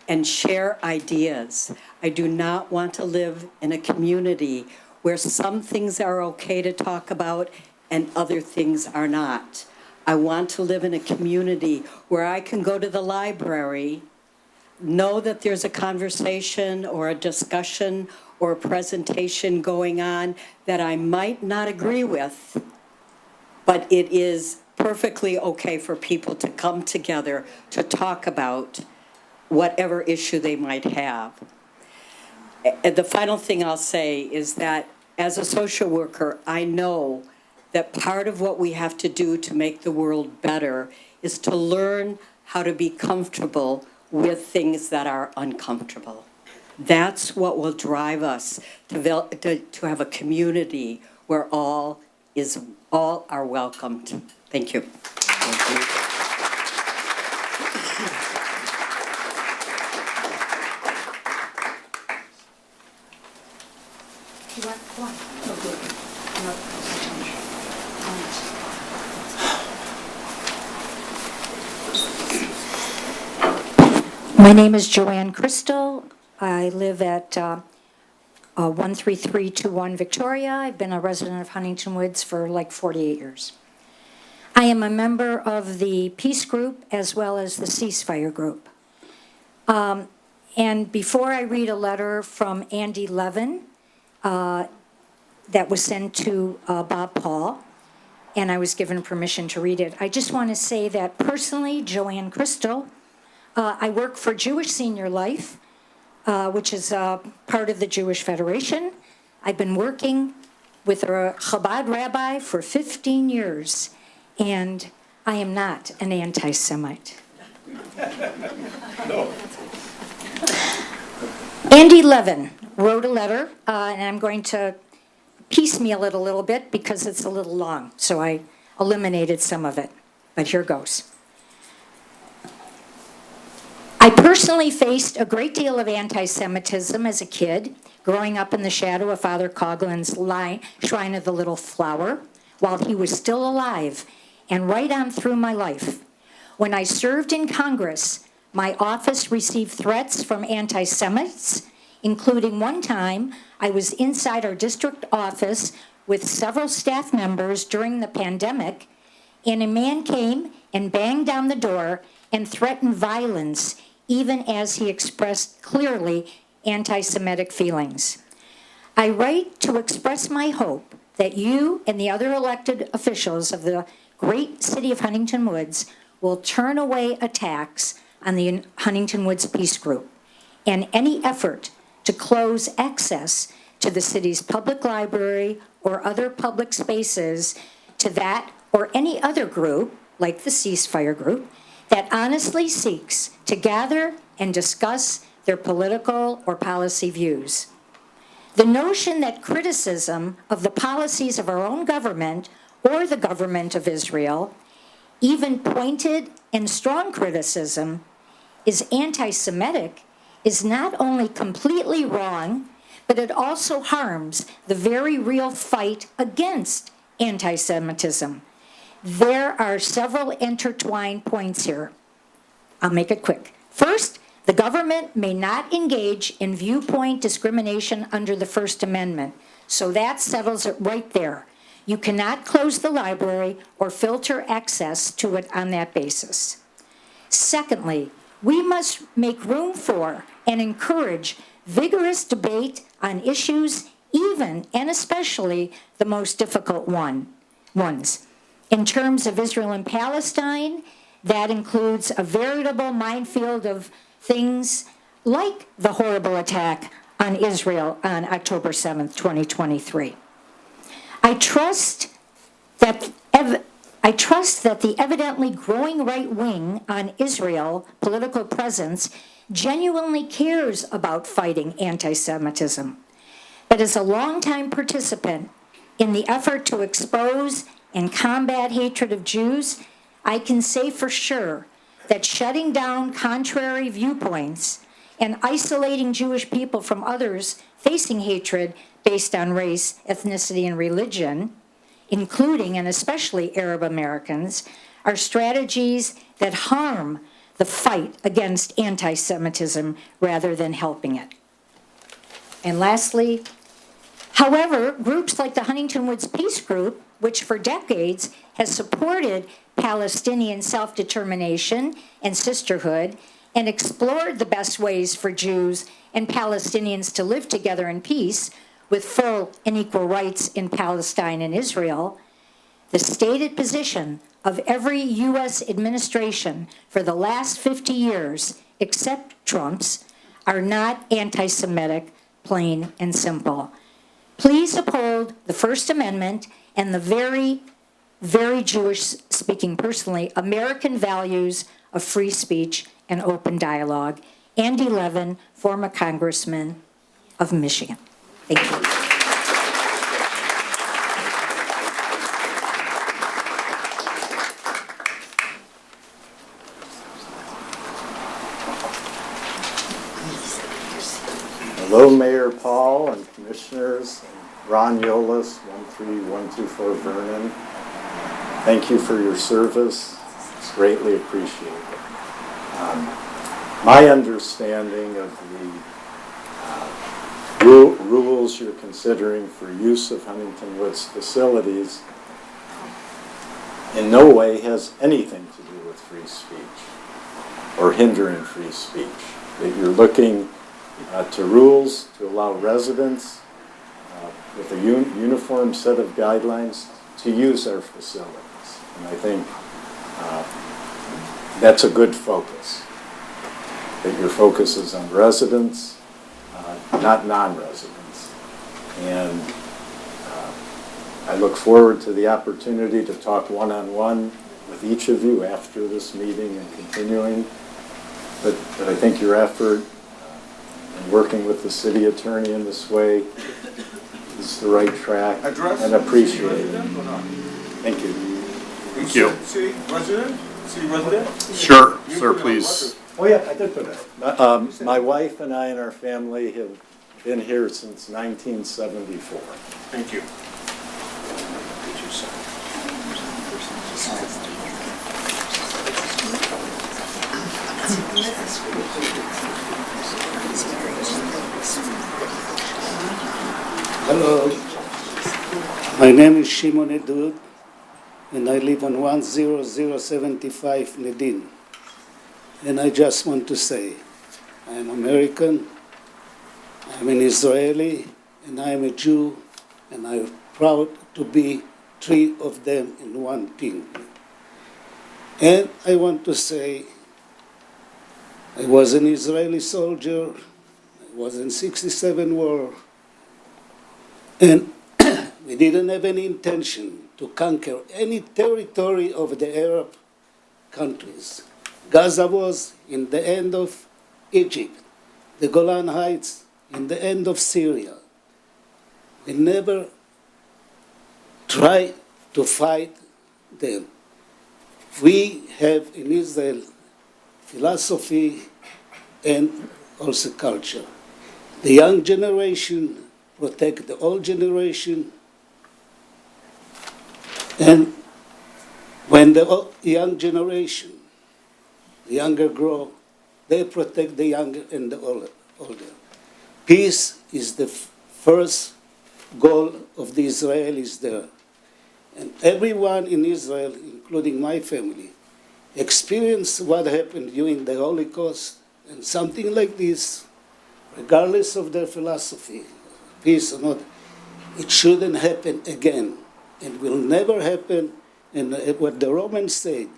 and share ideas. I do not want to live in a community where some things are okay to talk about and other things are not. I want to live in a community where I can go to the library, know that there's a conversation or a discussion or a presentation going on that I might not agree with, but it is perfectly okay for people to come together to talk about whatever issue they might have. And the final thing I'll say is that as a social worker, I know that part of what we have to do to make the world better is to learn how to be comfortable with things that are uncomfortable. That's what will drive us to have a community where all are welcomed. Thank you. My name is Joanne Crystal. I live at 13321 Victoria. I've been a resident of Huntington Woods for like 48 years. I am a member of the Peace Group as well as the Ceasefire Group. And before I read a letter from Andy Levin that was sent to Bob Paul, and I was given permission to read it, I just want to say that personally, Joanne Crystal, I work for Jewish Senior Life, which is part of the Jewish Federation. I've been working with a Chabad rabbi for 15 years, and I am not an anti-Semite. No. Andy Levin wrote a letter, and I'm going to piecemeal it a little bit because it's a little long, so I eliminated some of it, but here goes. I personally faced a great deal of anti-Semitism as a kid, growing up in the shadow of Father Coughlin's Shrine of the Little Flower, while he was still alive, and right on through my life. When I served in Congress, my office received threats from anti-Semites, including one time I was inside our district office with several staff members during the pandemic, and a man came and banged down the door and threatened violence, even as he expressed clearly anti-Semitic feelings. I write to express my hope that you and the other elected officials of the great city of Huntington Woods will turn away attacks on the Huntington Woods Peace Group and any effort to close access to the city's public library or other public spaces to that or any other group, like the Ceasefire Group, that honestly seeks to gather and discuss their political or policy views. The notion that criticism of the policies of our own government or the government of Israel, even pointed and strong criticism, is anti-Semitic is not only completely wrong, but it also harms the very real fight against anti-Semitism. There are several intertwined points here. I'll make it quick. First, the government may not engage in viewpoint discrimination under the First Amendment, so that settles it right there. You cannot close the library or filter access to it on that basis. Secondly, we must make room for and encourage vigorous debate on issues, even and especially the most difficult ones. In terms of Israel and Palestine, that includes a veritable minefield of things like the horrible attack on Israel on October 7th, 2023. I trust that the evidently growing right wing on Israel political presence genuinely cares about fighting anti-Semitism. But as a longtime participant in the effort to expose and combat hatred of Jews, I can say for sure that shutting down contrary viewpoints and isolating Jewish people from others facing hatred based on race, ethnicity, and religion, including and especially Arab Americans, are strategies that harm the fight against anti-Semitism rather than helping it. And lastly, however, groups like the Huntington Woods Peace Group, which for decades has supported Palestinian self-determination and sisterhood and explored the best ways for Jews and Palestinians to live together in peace with full and equal rights in Palestine and Israel, the stated position of every U.S. administration for the last 50 years, except Trump's, are not anti-Semitic, plain and simple. Please uphold the First Amendment and the very, very Jewish, speaking personally, American values of free speech and open dialogue. Andy Levin, former Congressman of Michigan. Thank you. Hello, Mayor Paul and Commissioners, and Ron Yolas, 13124 Vernon. Thank you for your service. It's greatly appreciated. My understanding of the rules you're considering for use of Huntington Woods facilities in no way has anything to do with free speech or hindering free speech. That you're looking to rules to allow residents with a uniform set of guidelines to use our facilities. And I think that's a good focus. That your focus is on residents, not non-residents. And I look forward to the opportunity to talk one-on-one with each of you after this meeting and continuing. But I think your effort in working with the city attorney in this way is the right track and appreciate it. Thank you. Thank you. City resident? City resident? Sure, sir, please. Oh, yeah, I did put it. My wife and I and our family have been here since 1974. Thank you. Did you sign? Hello, my name is Shimon Dud, and I live on 10075 Nedin. And I just want to say, I am American, I'm an Israeli, and I am a Jew, and I'm proud to be three of them in one thing. And I want to say, I was an Israeli soldier, I was in '67 war, and we didn't have any intention to conquer any territory of the Arab countries. Gaza was in the end of Egypt, the Golan Heights in the end of Syria. We never tried to fight them. We have in Israel philosophy and also culture. The young generation protect the old generation, and when the young generation, the younger grow, they protect the younger and the older. Peace is the first goal of the Israelis there. And everyone in Israel, including my family, experienced what happened during the Holocaust, and something like this, regardless of their philosophy, peace or not, it shouldn't happen again, and will never happen. And what the Romans said,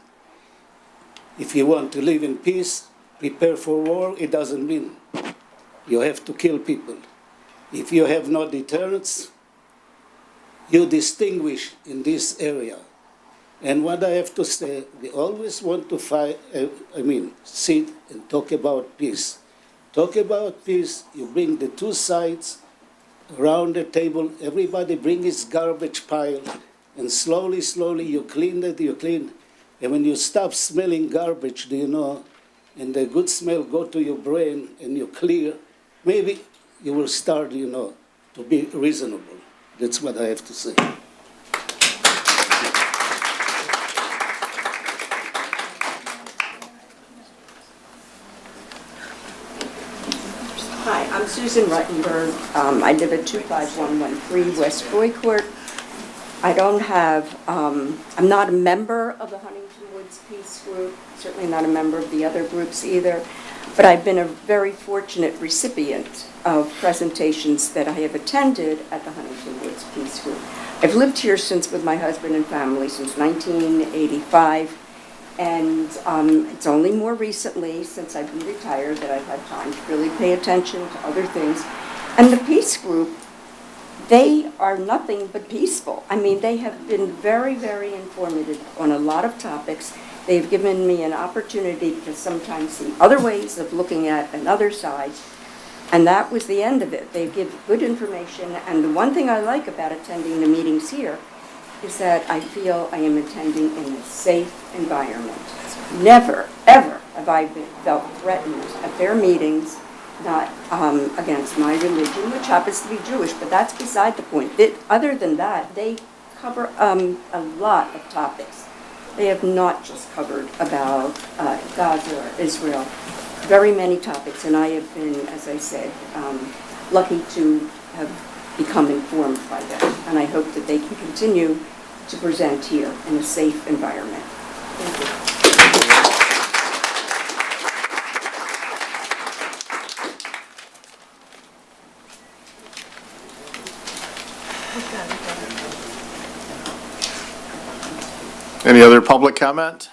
if you want to live in peace, prepare for war. It doesn't mean you have to kill people. If you have no deterrence, you distinguish in this area. And what I have to say, we always want to sit and talk about peace. Talk about peace, you bring the two sides around the table, everybody bring his garbage pile, and slowly, slowly you clean it, and when you stop smelling garbage, and the good smell go to your brain and you clear, maybe you will start, to be reasonable. That's what I have to say. Hi, I'm Susan Rutenberg. I live at 25113 West Boycourt. I'm not a member of the Huntington Woods Peace Group, certainly not a member of the other groups either, but I've been a very fortunate recipient of presentations that I have attended at the Huntington Woods Peace Group. I've lived here with my husband and family since 1985. And it's only more recently, since I've been retired, that I've had time to really pay attention to other things. And the Peace Group, they are nothing but peaceful. I mean, they have been very, very informative on a lot of topics. They've given me an opportunity to sometimes see other ways of looking at another side. And that was the end of it. They give good information. And the one thing I like about attending the meetings here is that I feel I am attending in a safe environment. Never, ever have I felt threatened at their meetings, not against my religion, which happens to be Jewish, but that's beside the point. Other than that, they cover a lot of topics. They have not just covered about Gaza or Israel, very many topics, and I have been, as I said, lucky to have become informed by them, and I hope that they can continue to present here in a safe environment. Thank you. Any other public comment?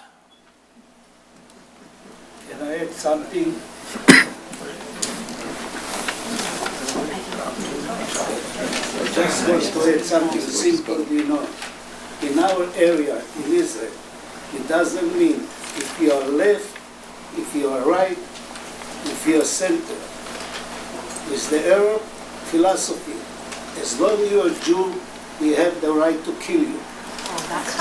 Can I add something? I just want to add something simple, In our area, in Israel, it doesn't mean if you are left, if you are right, if you are center. It's the Arab philosophy. As long as you are Jew, we have the right to kill you. Oh, that's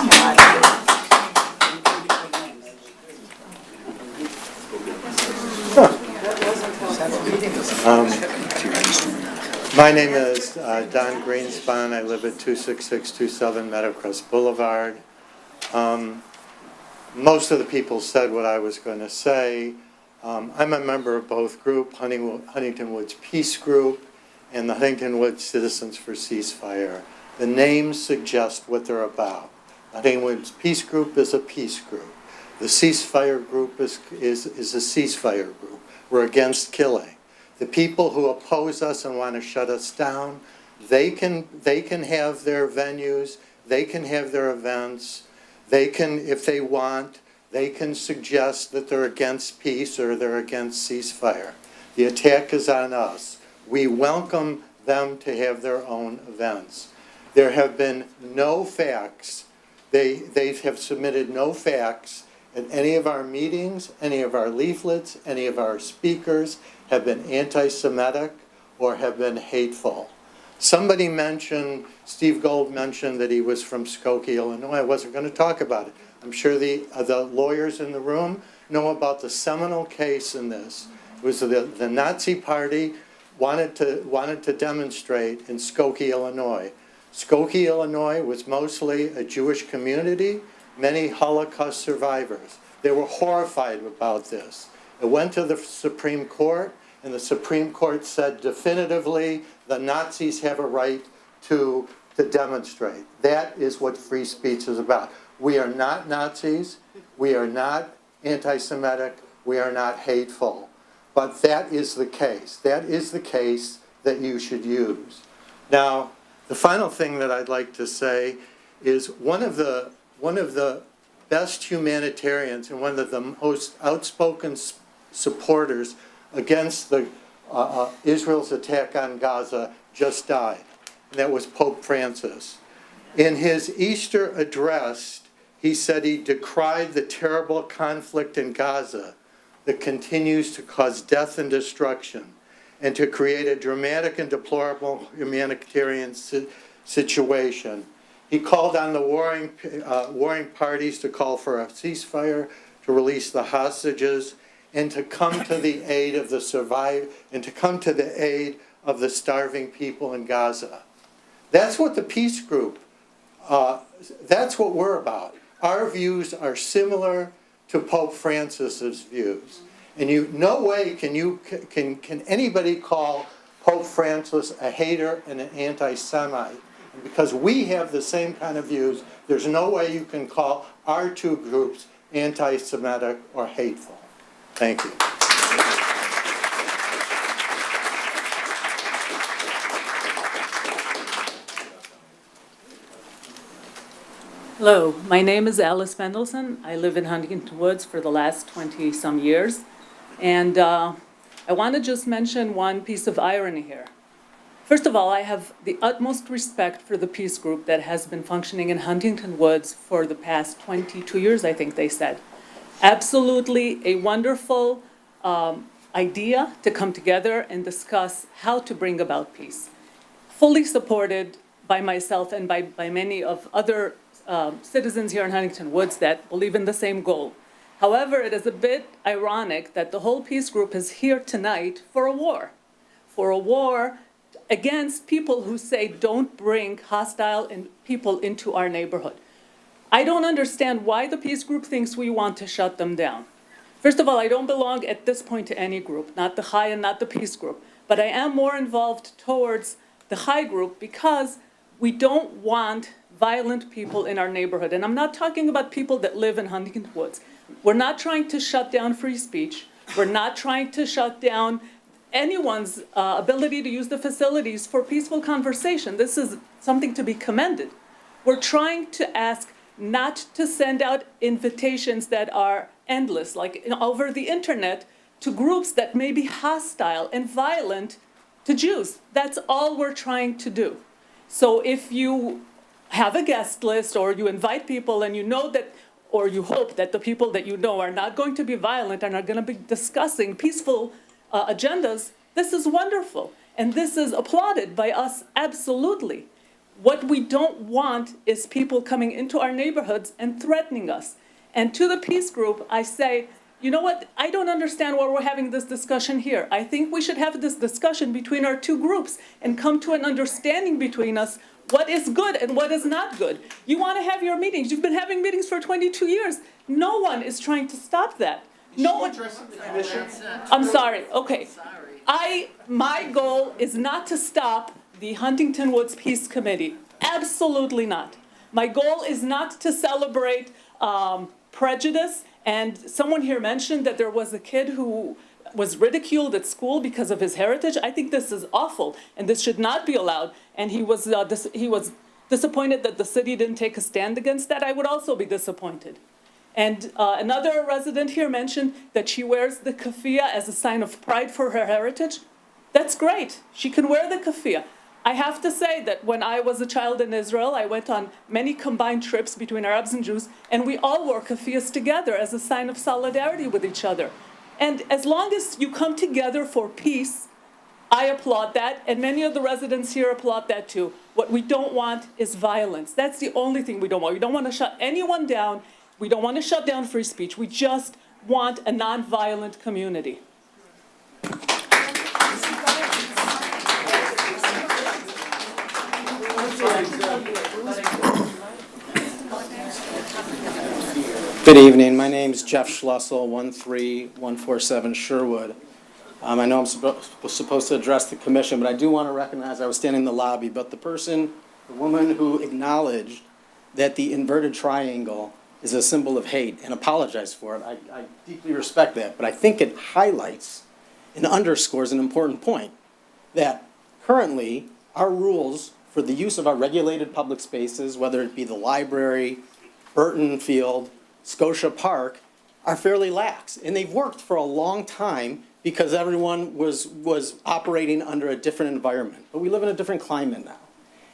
My name is Don Greenspan. I live at 26627 Meadowcrest Boulevard. Most of the people said what I was going to say. I'm a member of both group, Huntington Woods Peace Group and the Huntington Woods Citizens for Ceasefire. The names suggest what they're about. The Huntington Woods Peace Group is a peace group. The ceasefire group is a ceasefire group. We're against killing. The people who oppose us and want to shut us down, they can have their venues, they can have their events, they can, if they want, they can suggest that they're against peace or they're against ceasefire. The attack is on us. We welcome them to have their own events. There have been no facts. They have submitted no facts at any of our meetings, any of our leaflets, any of our speakers have been anti-Semitic or have been hateful. Somebody mentioned, Steve Gold mentioned that he was from Skokie, Illinois. I wasn't going to talk about it. I'm sure the lawyers in the room know about the seminal case in this. It was the Nazi Party wanted to demonstrate in Skokie, Illinois. Skokie, Illinois was mostly a Jewish community, many Holocaust survivors. They were horrified about this. It went to the Supreme Court, and the Supreme Court said definitively the Nazis have a right to demonstrate. That is what free speech is about. We are not Nazis. We are not anti-Semitic. We are not hateful. But that is the case. That is the case that you should use. Now, the final thing that I'd like to say is one of the best humanitarians and one of the most outspoken supporters against Israel's attack on Gaza just died, and that was Pope Francis. In his Easter address, he said he decried the terrible conflict in Gaza that continues to cause death and destruction and to create a dramatic and deplorable humanitarian situation. He called on the warring parties to call for a ceasefire, to release the hostages, and to come to the aid of the of the starving people in Gaza. That's what the peace group, that's what we're about. Our views are similar to Pope Francis's views. And no way can anybody call Pope Francis a hater and an anti-Semite. And because we have the same kind of views, there's no way you can call our two groups anti-Semitic or hateful. Thank you. Hello, my name is Alice Mendelson. I live in Huntington Woods for the last 20-some years. And I want to just mention one piece of irony here. First of all, I have the utmost respect for the peace group that has been functioning in Huntington Woods for the past 22 years, I think they said. Absolutely a wonderful idea to come together and discuss how to bring about peace. Fully supported by myself and by many of other citizens here in Huntington Woods that believe in the same goal. However, it is a bit ironic that the whole peace group is here tonight for a war against people who say don't bring hostile people into our neighborhood. I don't understand why the peace group thinks we want to shut them down. First of all, I don't belong at this point to any group, not the High and not the peace group, but I am more involved towards the High group because we don't want violent people in our neighborhood. And I'm not talking about people that live in Huntington Woods. We're not trying to shut down free speech. We're not trying to shut down anyone's ability to use the facilities for peaceful conversation. This is something to be commended. We're trying to ask not to send out invitations that are endless, like over the internet, to groups that may be hostile and violent to Jews. That's all we're trying to do. So if you have a guest list or you invite people and you know that, or you hope that the people that you know are not going to be violent and are going to be discussing peaceful agendas, this is wonderful. And this is applauded by us absolutely. What we don't want is people coming into our neighborhoods and threatening us. And to the peace group, I say, you know what? I don't understand why we're having this discussion here. I think we should have this discussion between our two groups and come to an understanding between us what is good and what is not good. You want to have your meetings. You've been having meetings for 22 years. No one is trying to stop that. No, I'm sorry, okay. My goal is not to stop the Huntington Woods Peace Committee. Absolutely not. My goal is not to celebrate prejudice. And someone here mentioned that there was a kid who was ridiculed at school because of his heritage. I think this is awful, and this should not be allowed. And he was disappointed that the city didn't take a stand against that. I would also be disappointed. And another resident here mentioned that she wears the keffiyeh as a sign of pride for her heritage. That's great. She can wear the keffiyeh. I have to say that when I was a child in Israel, I went on many combined trips between Arabs and Jews, and we all wore keffiyehs together as a sign of solidarity with each other. And as long as you come together for peace, I applaud that, and many of the residents here applaud that too. What we don't want is violence. That's the only thing we don't want. We don't want to shut anyone down. We don't want to shut down free speech. We just want a nonviolent community. Good evening. My name is Jeff Schlussel, 13147 Sherwood. I know I'm supposed to address the commission, but I do want to recognize I was standing in the lobby, but the woman who acknowledged that the inverted triangle is a symbol of hate and apologized for it, I deeply respect that, but I think it highlights and underscores an important point, that currently our rules for the use of our regulated public spaces, whether it be the library, Burton Field, Scotia Park, are fairly lax. And they've worked for a long time because everyone was operating under a different environment. But we live in a different climate now.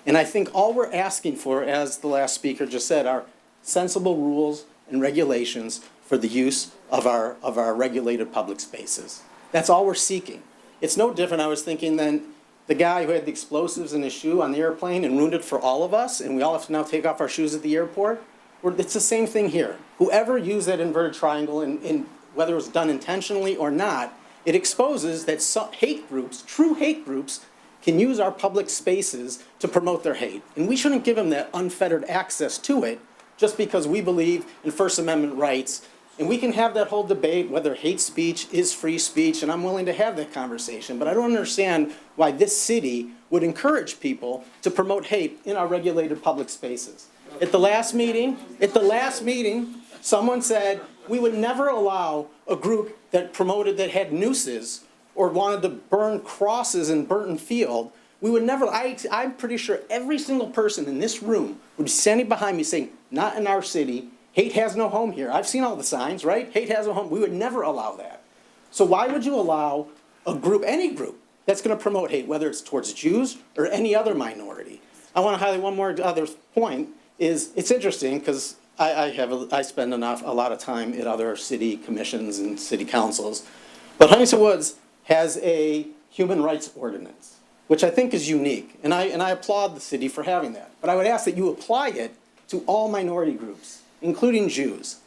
And I think all we're asking for, as the last speaker just said, are sensible rules and regulations for the use of our regulated public spaces. That's all we're seeking. It's no different, I was thinking, than the guy who had the explosives in his shoe on the airplane and ruined it for all of us, and we all have to now take off our shoes at the airport. It's the same thing here. Whoever used that inverted triangle, in whether it was done intentionally or not, it exposes that some hate groups, true hate groups, can use our public spaces to promote their hate. And we shouldn't give them that unfettered access to it just because we believe in First Amendment rights. And we can have that whole debate whether hate speech is free speech, and I'm willing to have that conversation. But I don't understand why this city would encourage people to promote hate in our regulated public spaces. At the last meeting, someone said we would never allow a group that had nooses or wanted to burn crosses in Burton Field. We would never, I'm pretty sure every single person in this room would be standing behind me saying, not in our city, hate has no home here. I've seen all the signs, right? Hate has no home. We would never allow that. So why would you allow a group, any group, that's going to promote hate, whether it's towards Jews or any other minority? I want to highlight one more other point. It's interesting because I spend a lot of time at other city commissions and city councils, but Huntington Woods has a human rights ordinance, which I think is unique, and I applaud the city for having that. But I would ask that you apply it to all minority groups, including Jews.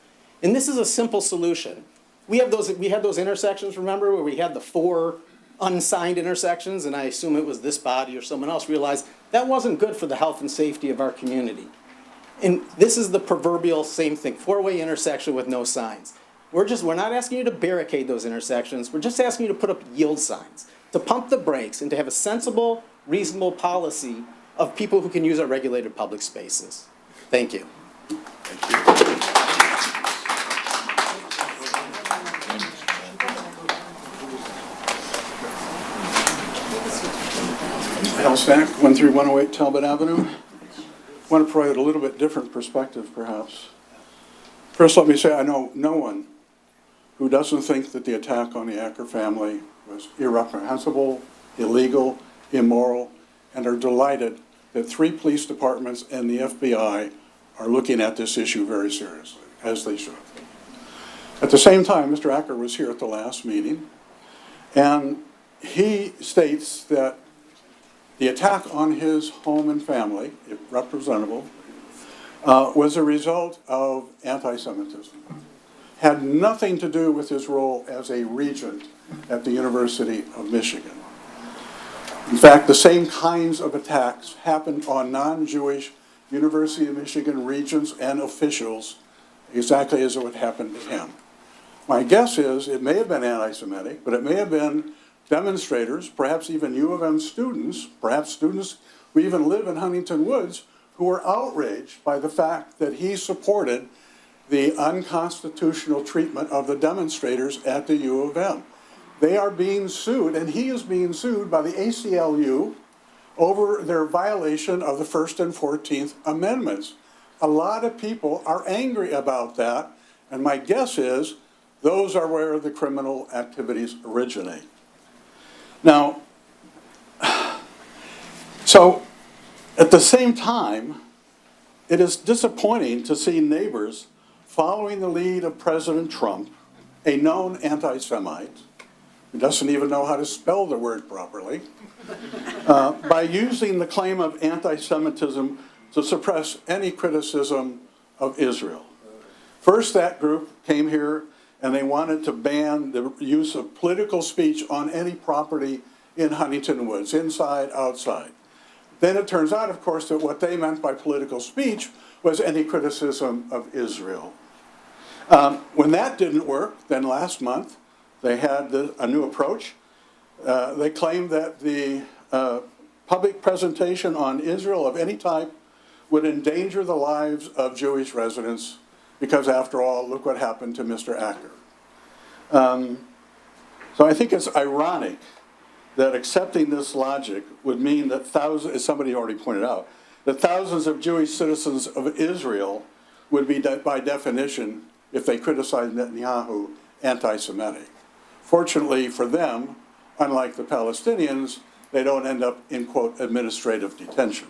And this is a simple solution. We had those intersections, remember, where we had the 4 unsigned intersections, and I assume it was this body or someone else realized that wasn't good for the health and safety of our community. And this is the proverbial same thing, 4-way intersection with no signs. We're not asking you to barricade those intersections. We're just asking you to put up yield signs, to pump the brakes, and to have a sensible, reasonable policy of people who can use our regulated public spaces. Thank you. Al Stack, 13108 Talbot Avenue. I want to provide a little bit different perspective, perhaps. First, let me say I know no one who doesn't think that the attack on the Acker family was irreprehensible, illegal, immoral, and are delighted that 3 police departments and the FBI are looking at this issue very seriously, as they should. At the same time, Mr. Acker was here at the last meeting, and he states that the attack on his home and family, if representable, was a result of anti-Semitism. Had nothing to do with his role as a regent at the University of Michigan. In fact, the same kinds of attacks happened on non-Jewish University of Michigan regents and officials exactly as it would happen to him. My guess is it may have been anti-Semitic, but it may have been demonstrators, perhaps even U of M students, perhaps students who even live in Huntington Woods, who were outraged by the fact that he supported the unconstitutional treatment of the demonstrators at the U of M. They are being sued, and he is being sued by the ACLU over their violation of the First and 14th Amendments. A lot of people are angry about that, and my guess is those are where the criminal activities originate. Now, so at the same time, it is disappointing to see neighbors following the lead of President Trump, a known anti-Semite, who doesn't even know how to spell the word properly, by using the claim of anti-Semitism to suppress any criticism of Israel. First, that group came here and they wanted to ban the use of political speech on any property in Huntington Woods, inside, outside. Then it turns out, of course, that what they meant by political speech was any criticism of Israel. When that didn't work, then last month they had a new approach. They claimed that the public presentation on Israel of any type would endanger the lives of Jewish residents because, after all, look what happened to Mr. Acker. So I think it's ironic that accepting this logic would mean that thousands, as somebody already pointed out, that thousands of Jewish citizens of Israel would be, by definition, if they criticize Netanyahu, anti-Semitic. Fortunately for them, unlike the Palestinians, they don't end up in, quote, administrative detention.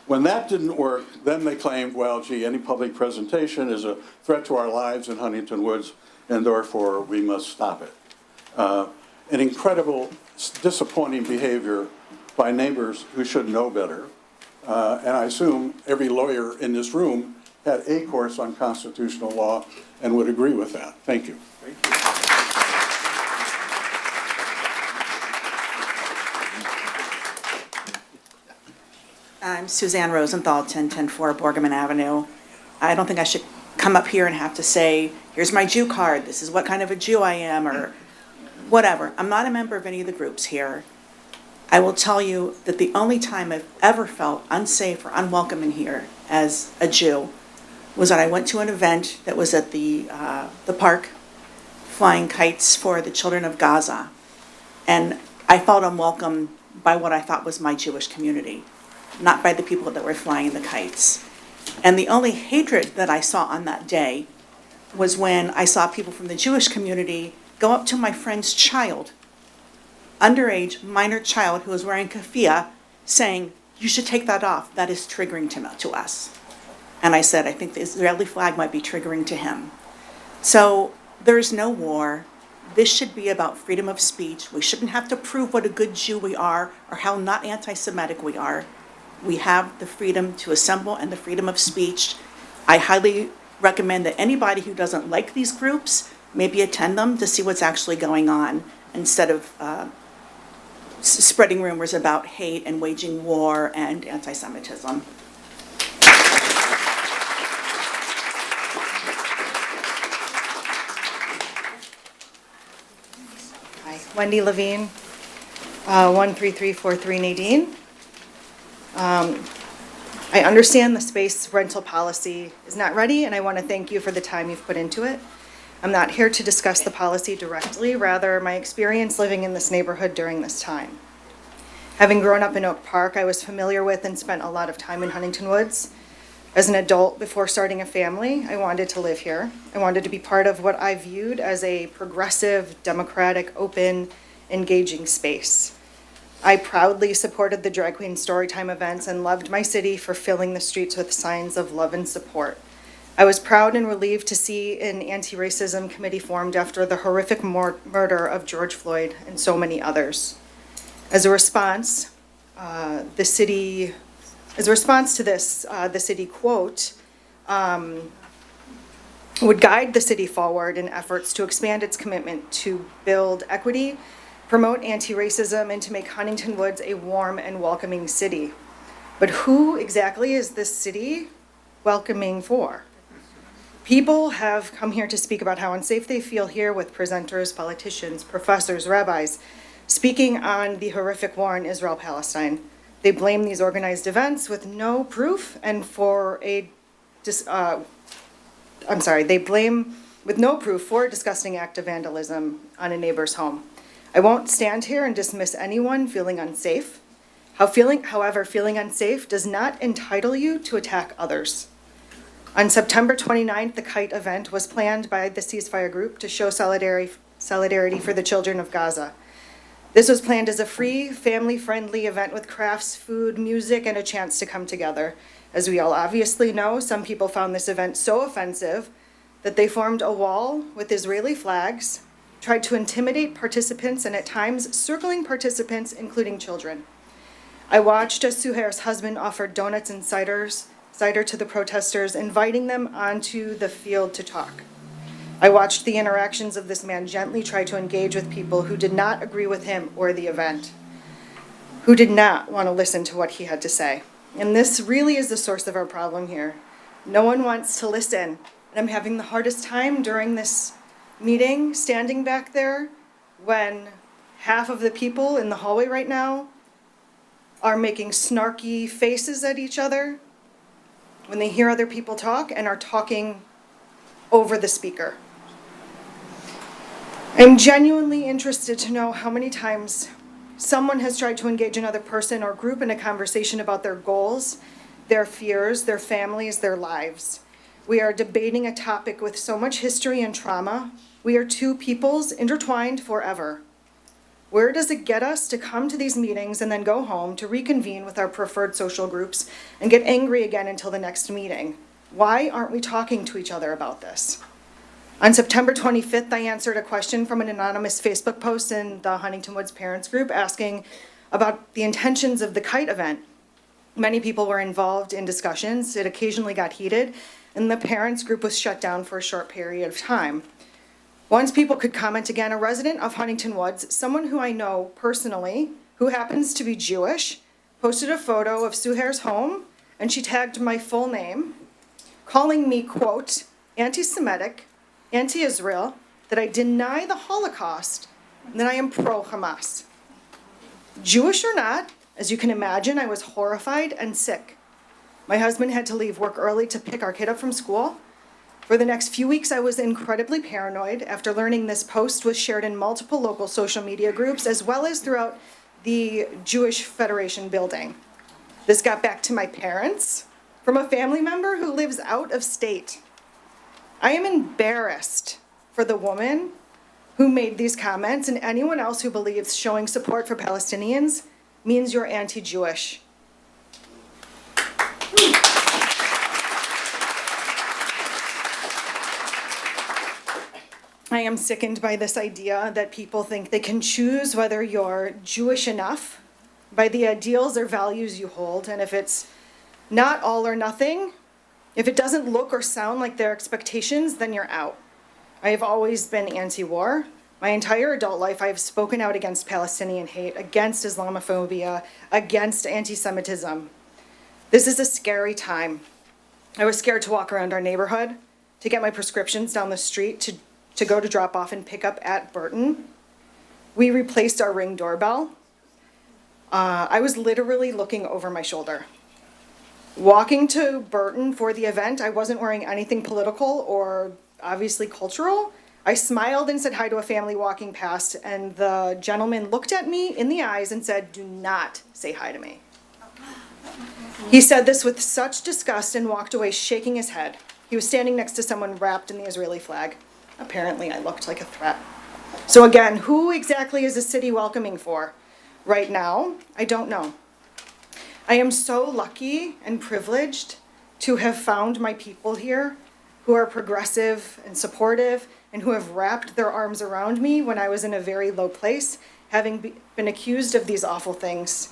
When that didn't work, then they claimed, well, gee, any public presentation is a threat to our lives in Huntington Woods, and therefore we must stop it. An incredible, disappointing behavior by neighbors who should know better. And I assume every lawyer in this room had a course on constitutional law and would agree with that. Thank you. Thank you. I'm Suzanne Rosenthal, 1010-4 Borgerman Avenue. I don't think I should come up here and have to say, here's my Jew card, this is what kind of a Jew I am, or whatever. I'm not a member of any of the groups here. I will tell you that the only time I've ever felt unsafe or unwelcome in here as a Jew was when I went to an event that was at the park, flying kites for the children of Gaza. And I felt unwelcome by what I thought was my Jewish community, not by the people that were flying the kites. And the only hatred that I saw on that day was when I saw people from the Jewish community go up to my friend's child, underage, minor child who was wearing keffiyeh, saying, you should take that off, that is triggering to us. And I said, I think the Israeli flag might be triggering to him. So there is no war. This should be about freedom of speech. We shouldn't have to prove what a good Jew we are or how not anti-Semitic we are. We have the freedom to assemble and the freedom of speech. I highly recommend that anybody who doesn't like these groups maybe attend them to see what's actually going on instead of spreading rumors about hate and waging war and anti-Semitism. Hi, Wendy Levine, 13343 Nadine. I understand the space rental policy is not ready, and I want to thank you for the time you've put into it. I'm not here to discuss the policy directly, rather my experience living in this neighborhood during this time. Having grown up in Oak Park, I was familiar with and spent a lot of time in Huntington Woods. As an adult, before starting a family, I wanted to live here. I wanted to be part of what I viewed as a progressive, democratic, open, engaging space. I proudly supported the Drag Queen Storytime events and loved my city for filling the streets with signs of love and support. I was proud and relieved to see an anti-racism committee formed after the horrific murder of George Floyd and so many others. As a response to this, the city, quote, would guide the city forward in efforts to expand its commitment to build equity, promote anti-racism, and to make Huntington Woods a warm and welcoming city. But who exactly is this city welcoming for? People have come here to speak about how unsafe they feel here with presenters, politicians, professors, rabbis, speaking on the horrific war in Israel-Palestine. They blame these organized events with no proof and they blame with no proof for a disgusting act of vandalism on a neighbor's home. I won't stand here and dismiss anyone feeling unsafe. However, feeling unsafe does not entitle you to attack others. On September 29th, the Kite event was planned by the ceasefire group to show solidarity for the children of Gaza. This was planned as a free, family-friendly event with crafts, food, music, and a chance to come together. As we all obviously know, some people found this event so offensive that they formed a wall with Israeli flags, tried to intimidate participants, and at times circling participants, including children. I watched as Suhair's husband offered donuts and cider to the protesters, inviting them onto the field to talk. I watched the interactions of this man gently try to engage with people who did not agree with him or the event, who did not want to listen to what he had to say. And this really is the source of our problem here. No one wants to listen. And I'm having the hardest time during this meeting, standing back there, when half of the people in the hallway right now are making snarky faces at each other when they hear other people talk and are talking over the speaker. I'm genuinely interested to know how many times someone has tried to engage another person or group in a conversation about their goals, their fears, their families, their lives. We are debating a topic with so much history and trauma. We are two peoples intertwined forever. Where does it get us to come to these meetings and then go home to reconvene with our preferred social groups and get angry again until the next meeting? Why aren't we talking to each other about this? On September 25th, I answered a question from an anonymous Facebook post in the Huntington Woods Parents Group asking about the intentions of the Kite event. Many people were involved in discussions. It occasionally got heated, and the parents group was shut down for a short period of time. Once people could comment again, a resident of Huntington Woods, someone who I know personally, who happens to be Jewish, posted a photo of Suhair's home, and she tagged my full name, calling me, quote, anti-Semitic, anti-Israel, that I deny the Holocaust, and that I am pro-Hamas. Jewish or not, as you can imagine, I was horrified and sick. My husband had to leave work early to pick our kid up from school. For the next few weeks, I was incredibly paranoid after learning this post was shared in multiple local social media groups, as well as throughout the Jewish Federation building. This got back to my parents from a family member who lives out of state. I am embarrassed for the woman who made these comments and anyone else who believes showing support for Palestinians means you're anti-Jewish. I am sickened by this idea that people think they can choose whether you're Jewish enough by the ideals or values you hold, and if it's not all or nothing, if it doesn't look or sound like their expectations, then you're out. I have always been anti-war. My entire adult life, I have spoken out against Palestinian hate, against Islamophobia, against anti-Semitism. This is a scary time. I was scared to walk around our neighborhood, to get my prescriptions down the street, to go to drop off and pick up at Burton. We replaced our Ring doorbell. I was literally looking over my shoulder. Walking to Burton for the event, I wasn't wearing anything political or obviously cultural. I smiled and said hi to a family walking past, and the gentleman looked at me in the eyes and said, "Do not say hi to me." He said this with such disgust and walked away shaking his head. He was standing next to someone wrapped in the Israeli flag. Apparently, I looked like a threat. So again, who exactly is the city welcoming for? Right now, I don't know. I am so lucky and privileged to have found my people here who are progressive and supportive and who have wrapped their arms around me when I was in a very low place, having been accused of these awful things.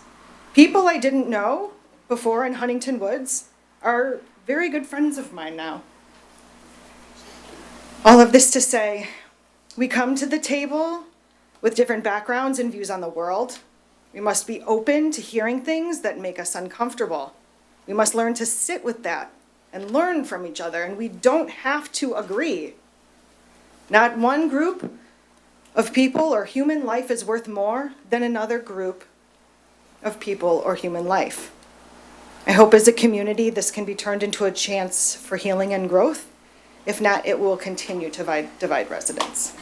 People I didn't know before in Huntington Woods are very good friends of mine now. All of this to say, we come to the table with different backgrounds and views on the world. We must be open to hearing things that make us uncomfortable. We must learn to sit with that and learn from each other, and we don't have to agree. Not one group of people or human life is worth more than another group of people or human life. I hope as a community this can be turned into a chance for healing and growth. If not, it will continue to divide residents.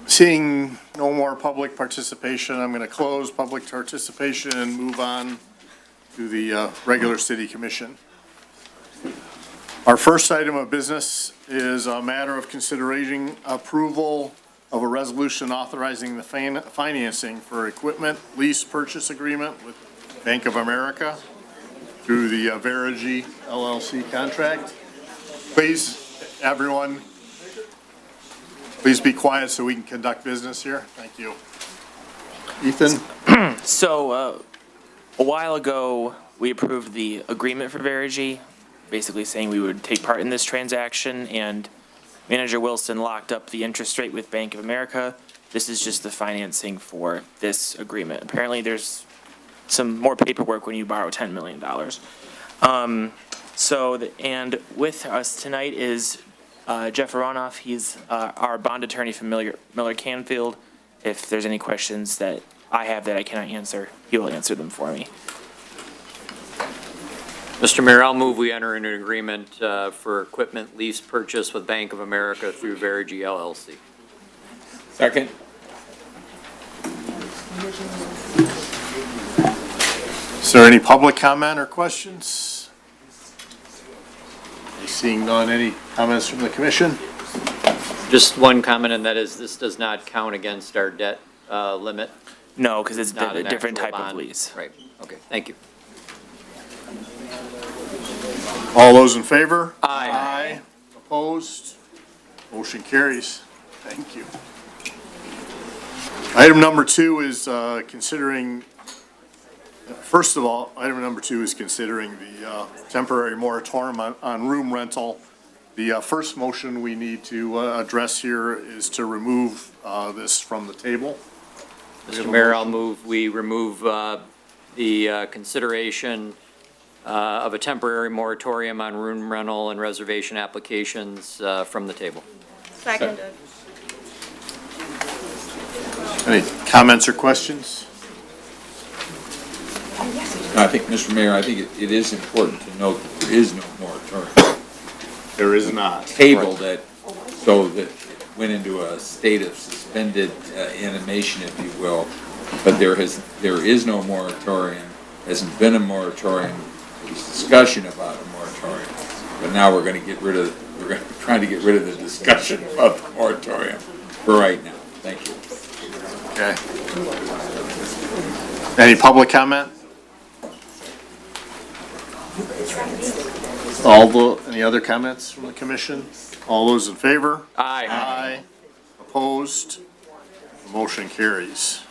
Seeing no more public participation, I'm going to close public participation and move on to the regular city commission. Our first item of business is a matter of considering approval of a resolution authorizing the financing for equipment lease purchase agreement with Bank of America through the Verigy LLC contract. Please, everyone, please be quiet so we can conduct business here. Thank you. Ethan? So, a while ago, we approved the agreement for Verigy, basically saying we would take part in this transaction, and Manager Wilson locked up the interest rate with Bank of America. This is just the financing for this agreement. Apparently, there's some more paperwork when you borrow $10 million. And with us tonight is Jeff Aronoff. He's our bond attorney from Miller Canfield. If there's any questions that I have that I cannot answer, he will answer them for me. Mr. Mayor, I'll move we enter into an agreement for equipment lease purchase with Bank of America through Verigy LLC. Second. Is there any public comment or questions? Seeing none, any comments from the commission? Just one comment, and that is this does not count against our debt limit. No, because it's Not a an different actual type of bond. lease. Right, okay, thank you. All those in favor? Aye. Aye. Opposed? Motion carries. Thank you. Item number 2 is considering, first of all, item number 2 is considering the temporary moratorium on room rental. The first motion we need to address here is to remove this from the table. Mr. Mayor, I'll move we remove the consideration of a temporary moratorium on room rental and reservation applications from the table. Seconded. Any comments or questions? I think, Mr. Mayor, I think it is important to note that there is no moratorium. There is not. Table that, so that it went into a state of suspended animation, if you will. But there is no moratorium, hasn't been a moratorium. There's discussion about a moratorium. But now we're trying to get rid of the discussion about the moratorium for right now. Thank you. Okay. Any public comment? Any other comments from the commission? All those in favor? Aye. Aye. Opposed? Motion carries.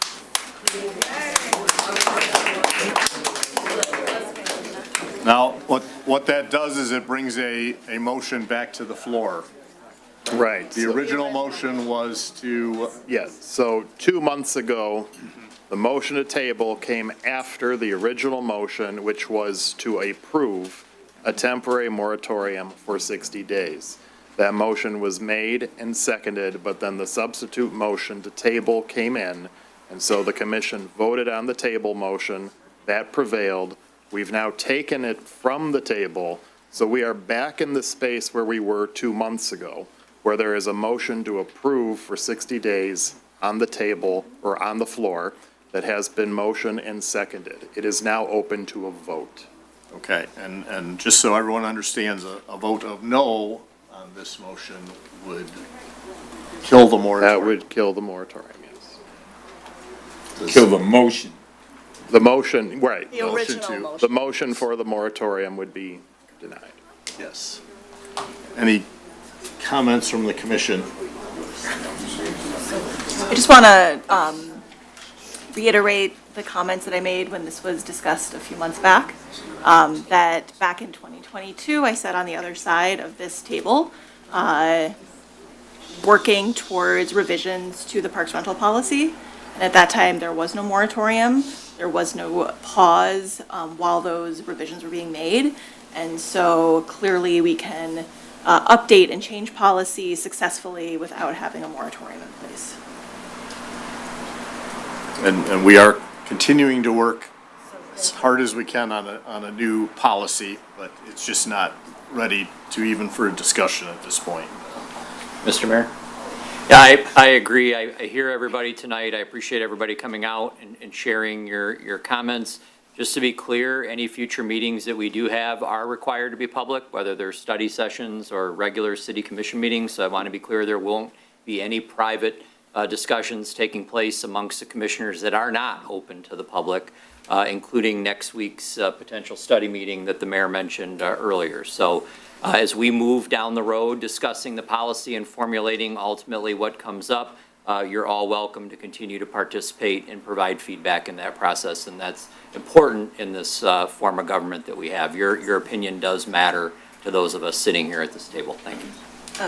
Now, what that does is it brings a motion back to the floor. Right. The original motion was to, Yes, so 2 months ago, the motion to table came after the original motion, which was to approve a temporary moratorium for 60 days. That motion was made and seconded, but then the substitute motion to table came in, and so the commission voted on the table motion. That prevailed. We've now taken it from the table, so we are back in the space where we were 2 months ago, where there is a motion to approve for 60 days on the table or on the floor that has been motioned and seconded. It is now open to a vote. okay, and just so everyone understands, a vote of no on this motion would kill the moratorium. That would kill the moratorium, yes. Kill the motion. The motion, right. The original motion. The motion for the moratorium would be denied. Yes. Any comments from the commission? I just want to reiterate the comments that I made when this was discussed a few months back, that back in 2022, I sat on the other side of this table, working towards revisions to the parks rental policy. And at that time, there was no moratorium. There was no pause while those revisions were being made. And so clearly we can update and change policy successfully without having a moratorium in place. And we are continuing to work as hard as we can on a new policy, but it's just not ready to even for a discussion at this point. Mr. Mayor? Yeah, I agree. I hear everybody tonight. I appreciate everybody coming out and sharing your comments. Just to be clear, any future meetings that we do have are required to be public, whether they're study sessions or regular city commission meetings. So I want to be clear, there won't be any private discussions taking place amongst the commissioners that are not open to the public, including next week's potential study meeting that the mayor mentioned earlier. So as we move down the road discussing the policy and formulating ultimately what comes up, you're all welcome to continue to participate and provide feedback in that process. And that's important in this form of government that we have. Your opinion does matter to those of us sitting here at this table. Thank you.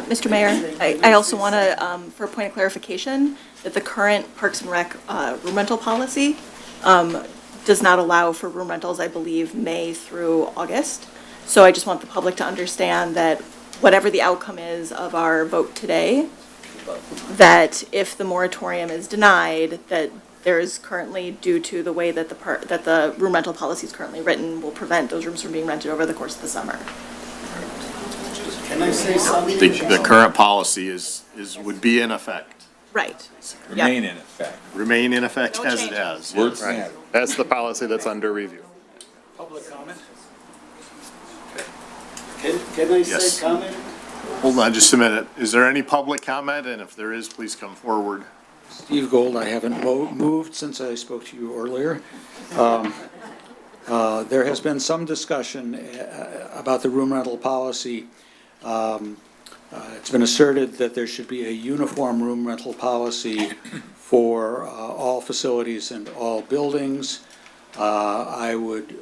Mr. Mayor, I also want to, for a point of clarification, that the current Parks and Rec room rental policy does not allow for room rentals, I believe, May through August. So I just want the public to understand that whatever the outcome is of our vote today, that if the moratorium is denied, that there is currently, due to the way that the room rental policy is currently written, will prevent those rooms from being rented over the course of the summer. Can I say something? The current policy would be in effect. Right. Remain in effect. Remain in effect No as it changes. has. Words Right. matter. That's the policy that's under review. Public comment? Can I Yes. say comment? Hold on just a minute. Is there any public comment? And if there is, please come forward. Steve Gold, I haven't moved since I spoke to you earlier. There has been some discussion about the room rental policy. It's been asserted that there should be a uniform room rental policy for all facilities and all buildings. I would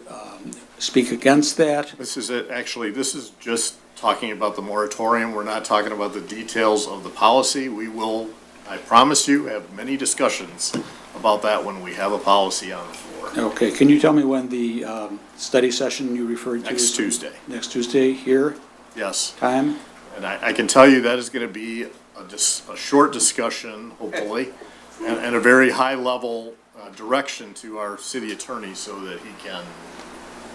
speak against that. This is it, actually, this is just talking about the moratorium. We're not talking about the details of the policy. We will, I promise you, have many discussions about that when we have a policy on the floor. Okay, can you tell me when the study session you referred to? Next is? Tuesday. Next Tuesday here? Yes. Time? And I can tell you that is going to be a short discussion, hopefully, and a very high-level direction to our city attorney so that he can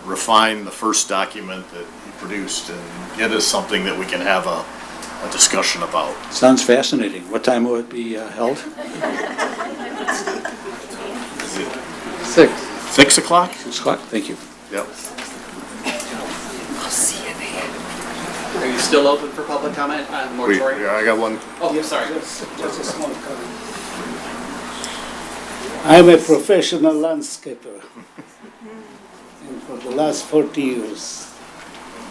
refine the first document that he produced and get us something that we can have a discussion about. Sounds fascinating. What time will it be held? 6. 6 o'clock? 6 o'clock, thank you. Yep. Are you still open for public comment on the moratorium? Yeah, I got one. Oh, yeah, sorry. Just a small comment. I'm a professional landscaper. And for the last 40 years,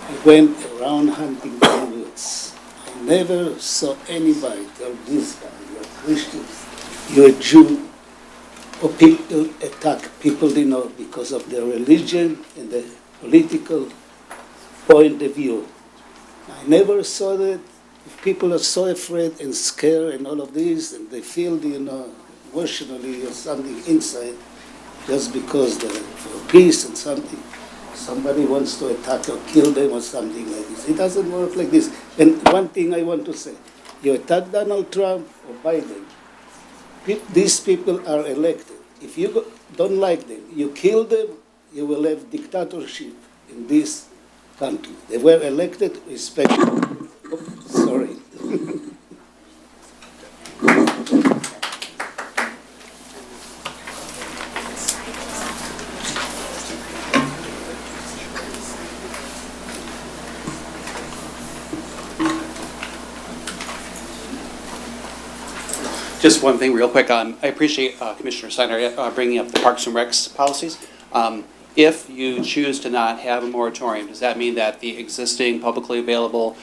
I went around hunting the woods. I never saw anybody tell this guy, you're Christians, you're a Jew, or people attack people they know because of their religion and their political point of view. I never saw that. If people are so afraid and scared and all of this, and they feel, emotionally or something inside, just because they're for peace and something, somebody wants to attack or kill them or something like this. It doesn't work like this. And one thing I want to say, you attack Donald Trump or Biden, these people are elected. If you don't like them, you kill them, you will have dictatorship in this country. They were elected, respected. Sorry. Just one thing real quick. I appreciate Commissioner Steiner bringing up the Parks and Recs policies. If you choose to not have a moratorium, does that mean that the existing publicly available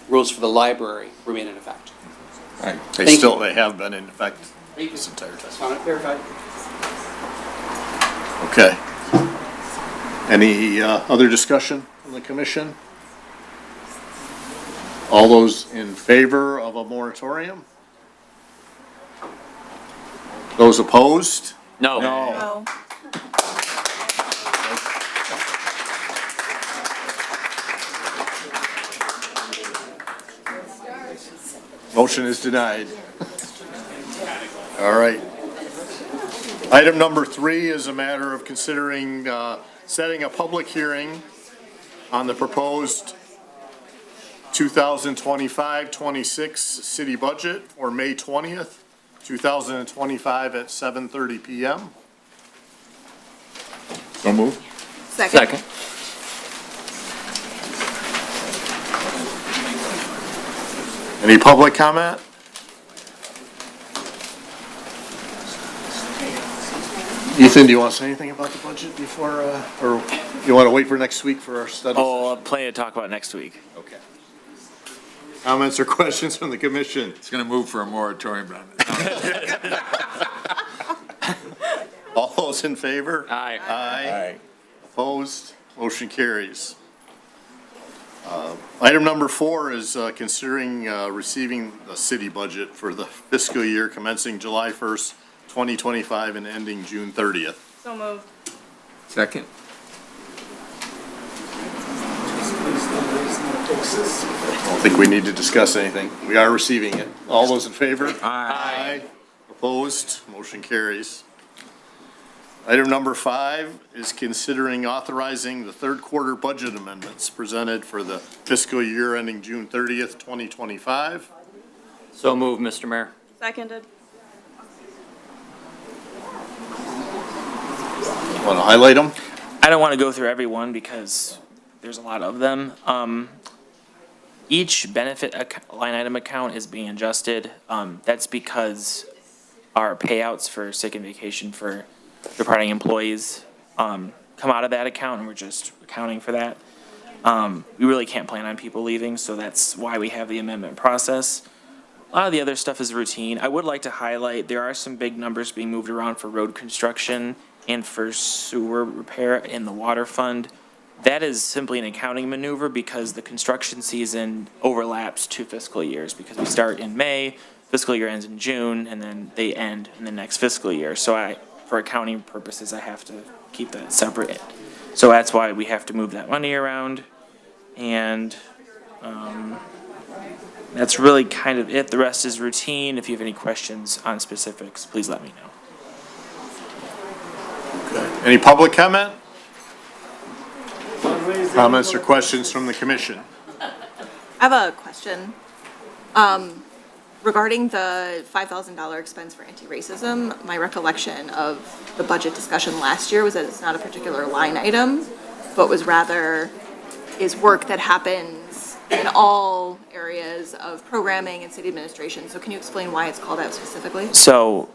rules for the library remain in effect? Right. Thank you. They have been in effect this entire time. Just want to verify. Okay. Any other discussion from the commission? All those in favor of a moratorium? Those opposed? No. No. Motion is denied. All right. Item number 3 is a matter of considering setting a public hearing on the proposed 2025-26 city budget for May 20th, 2025 at 7:30 PM. So moved. Second. Any public comment? Ethan, do you want to say anything about the budget before, or you want to wait for next week for our study? Oh, I'll plan to talk about it next week. Okay. Comments or questions from the commission? It's going to move for a moratorium on it. All those in favor? Aye. Aye. Opposed? Motion carries. Item number 4 is considering receiving the city budget for the fiscal year commencing July 1st, 2025 and ending June 30th. So moved. Second. I don't think we need to discuss anything. We are receiving it. All those in favor? Aye. Opposed? Motion carries. Item number 5 is considering authorizing the third quarter budget amendments presented for the fiscal year ending June 30th, 2025. So moved, Mr. Mayor. Seconded. Want to highlight them? I don't want to go through every one because there's a lot of them. Each benefit line item account is being adjusted. That's because our payouts for sick and vacation for departing employees come out of that account, and we're just accounting for that. We really can't plan on people leaving, so that's why we have the amendment process. A lot of the other stuff is routine. I would like to highlight, there are some big numbers being moved around for road construction and for sewer repair in the water fund. That is simply an accounting maneuver because the construction season overlaps 2 fiscal years, because we start in May, fiscal year ends in June, and then they end in the next fiscal year. So for accounting purposes, I have to keep that separate. So that's why we have to move that money around. And that's really kind of it. The rest is routine. If you have any questions on specifics, please let me know. Any public comment? Comments or questions from the commission? I have a question. Regarding the $5,000 expense for anti-racism, my recollection of the budget discussion last year was that it's not a particular line item, but was rather is work that happens in all areas of programming and city administration. So can you explain why it's called out specifically? So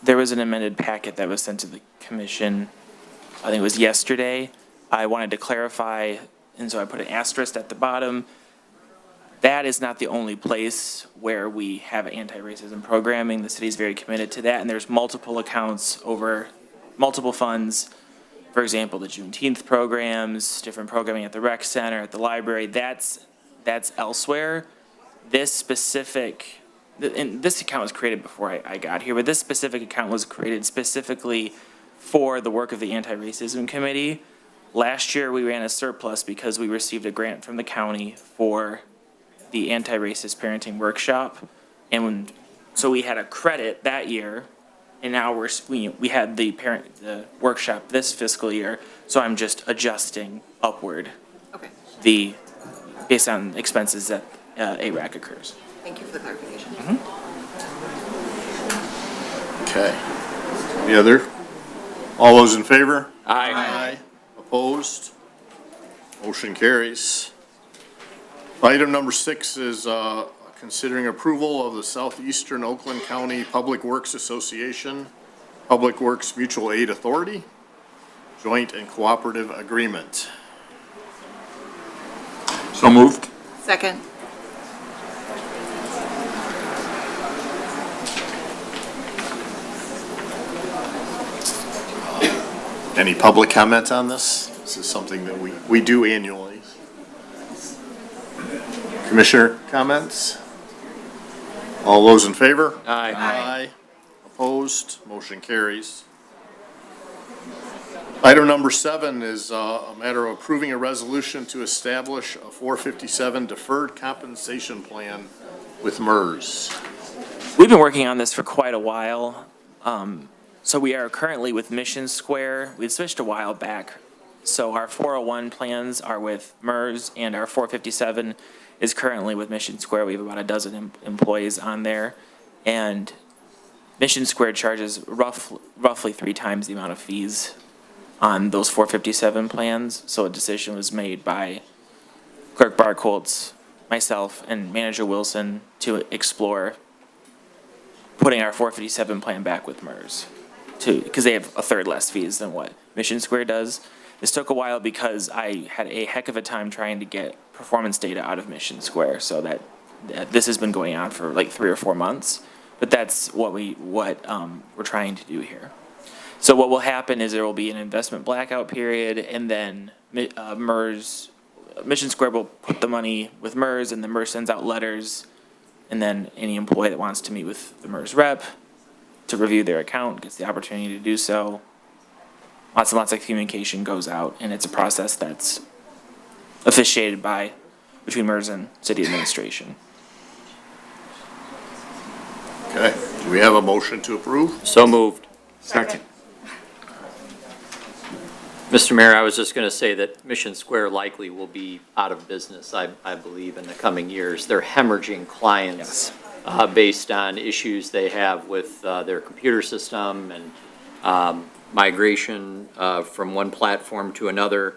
there was an amended packet that was sent to the commission, I think it was yesterday. I wanted to clarify, and so I put an asterisk at the bottom. That is not the only place where we have anti-racism programming. The city is very committed to that, and there's multiple accounts over multiple funds. For example, the Juneteenth programs, different programming at the rec center, at the library, that's elsewhere. This specific, and this account was created before I got here, but this specific account was created specifically for the work of the Anti-Racism Committee. Last year, we ran a surplus because we received a grant from the county for the anti-racist parenting workshop, and so we had a credit that year, and now we had the workshop this fiscal year. So I'm just adjusting upward. Okay. Based on expenses that ARAC occurs. Thank you for the clarification. Okay. Any other? All those in favor? Aye. Aye. Opposed? Motion carries. Item number 6 is considering approval of the Southeastern Oakland County Public Works Association, Public Works Mutual Aid Authority, Joint and Cooperative Agreement. So moved. Second. Any public comment on this? This is something that we do annually. Commissioner comments? All those in favor? Aye. Aye. Opposed? Motion carries. Item number 7 is a matter of approving a resolution to establish a 457 deferred compensation plan with MERS. We've been working on this for quite a while. So we are currently with Mission Square. We switched a while back. So our 401 plans are with MERS, and our 457 is currently with Mission Square. We have about a dozen employees on there. And Mission Square charges roughly 3 times the amount of fees on those 457 plans. So a decision was made by Clerk Barcoltz, myself, and Manager Wilson to explore putting our 457 plan back with MERS, because they have a third less fees than what Mission Square does. This took a while because I had a heck of a time trying to get performance data out of Mission Square, so that this has been going on for like 3 or 4 months. But that's what we're trying to do here. So what will happen is there will be an investment blackout period, and then Mission Square will put the money with MERS, and then MERS sends out letters, and then any employee that wants to meet with the MERS rep to review their account gets the opportunity to do so. Lots and lots of communication goes out, and it's a process that's officiated between MERS and city administration. Okay, do we have a motion to approve? So moved. Second. Mr. Mayor, I was just going to say that Mission Square likely will be out of business, I believe, in the coming years. They're hemorrhaging clients based on issues they have with their computer system and migration from one platform to another.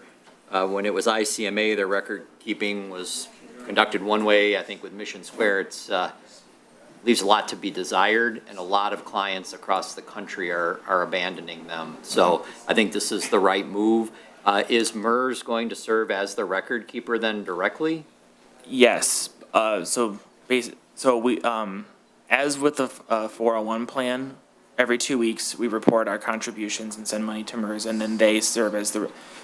When it was ICMA, their record keeping was conducted one way. I think with Mission Square, it's leaves a lot to be desired, and a lot of clients across the country are abandoning them. So I think this is the right move. Is MERS going to serve as the record keeper then directly? Yes. So we, as with the 401 plan, every 2 weeks we report our contributions and send money to MERS, and then they serve as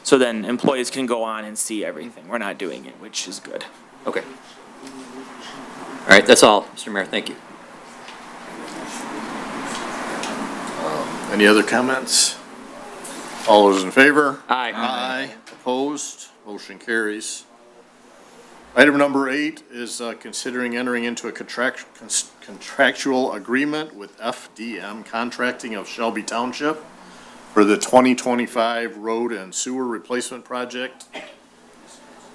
so then employees can go on and see everything. We're not doing it, which is good. Okay. All right, that's all, Mr. Mayor. Thank you. Any other comments? All those in favor? Aye. Aye. Opposed? Motion carries. Item number 8 is considering entering into a contractual agreement with FDM Contracting of Shelby Township for the 2025 road and sewer replacement project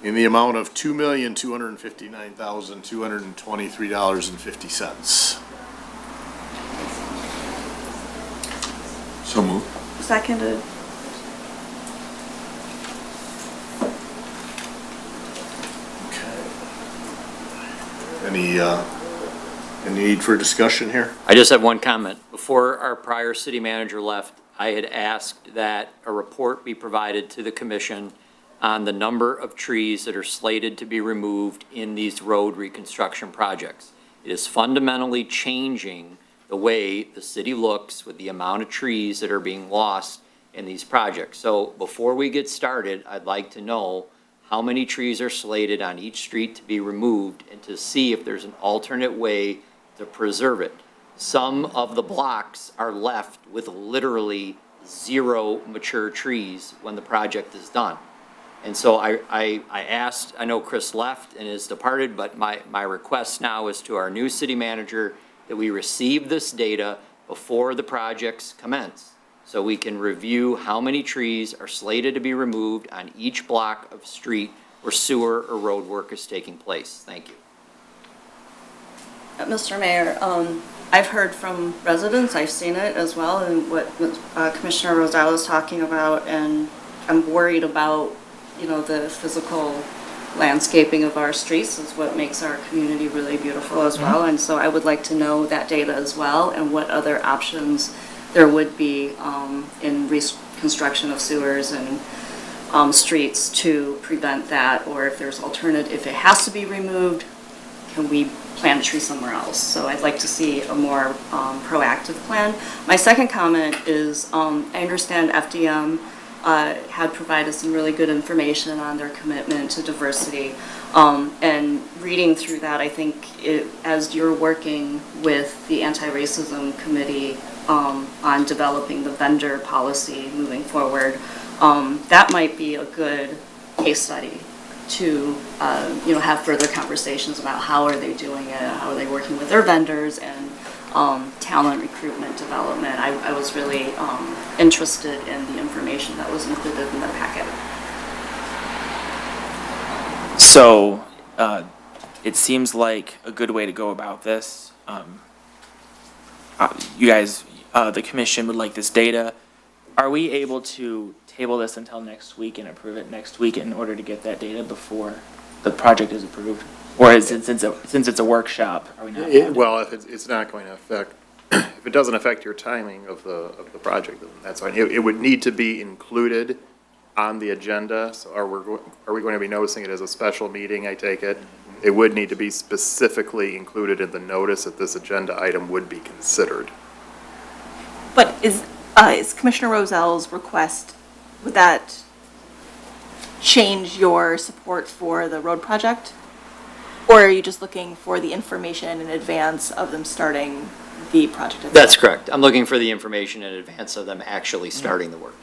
in the amount of $2,259,223.50. So moved. Seconded. Any need for discussion here? I just have one comment. Before our prior city manager left, I had asked that a report be provided to the commission on the number of trees that are slated to be removed in these road reconstruction projects. It is fundamentally changing the way the city looks with the amount of trees that are being lost in these projects. So before we get started, I'd like to know how many trees are slated on each street to be removed and to see if there's an alternate way to preserve it. Some of the blocks are left with literally 0 mature trees when the project is done. And so I asked, I know Chris left and is departed, but my request now is to our new city manager that we receive this data before the projects commence, so we can review how many trees are slated to be removed on each block of street where sewer or road work is taking place. Thank you. Mr. Mayor, I've heard from residents, I've seen it as well, and what Commissioner Rosales was talking about, and I'm worried about, the physical landscaping of our streets is what makes our community really beautiful as well. And so I would like to know that data as well, and what other options there would be in reconstruction of sewers and streets to prevent that, or if there's alternative, if it has to be removed, can we plant a tree somewhere else? So I'd like to see a more proactive plan. My second comment is I understand FDM had provided some really good information on their commitment to diversity. And reading through that, I think as you're working with the Anti-Racism Committee on developing the vendor policy moving forward, that might be a good case study to have further conversations about how are they doing it, how are they working with their vendors, and talent recruitment development. I was really interested in the information that was included in the packet. So, it seems like a good way to go about this. You guys, the commission would like this data. Are we able to table this until next week and approve it next week in order to get that data before the project is approved? Or is it, since it's a workshop, are we not? Well, if it's not going to affect, if it doesn't affect your timing of the project, then that's fine. It would need to be included on the agenda, so are we going to be noticing it as a special meeting, I take it? It would need to be specifically included in the notice that this agenda item would be considered. But is Commissioner Roselle's request, would that change your support for the road project? Or are you just looking for the information in advance of them starting the project itself? That's correct. I'm looking for the information in advance of them actually starting the work.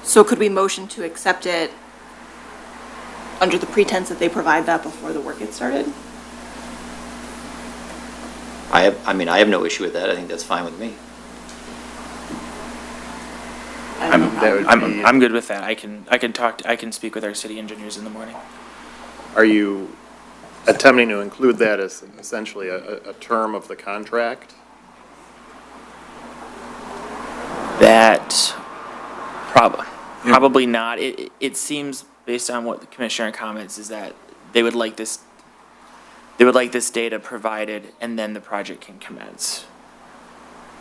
So could we motion to accept it under the pretense that they provide that before the work gets started? I have no issue with that. I think that's fine with me. I'm good with that. I can speak with our city engineers in the morning. Are you attempting to include that as essentially a term of the contract? That probably not. It seems, based on what the commissioner comments, is that they would like this data provided and then the project can commence.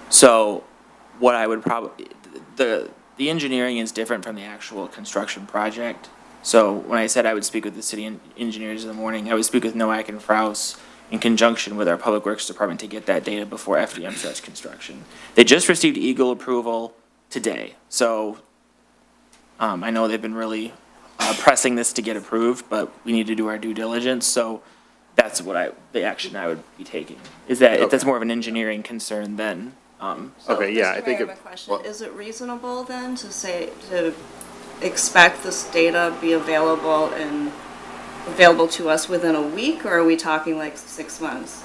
So what I would the engineering is different from the actual construction project. So when I said I would speak with the city engineers in the morning, I would speak with Nowak and Fraus in conjunction with our Public Works Department to get that data before FDM starts construction. They just received Eagle approval today, so I know they've been really pressing this to get approved, but we need to do our due diligence, so that's the action I would be taking, is that if that's more of an engineering concern than. Okay, yeah, I think Is it reasonable then to expect this data be available to us within a week, or are we talking like 6 months?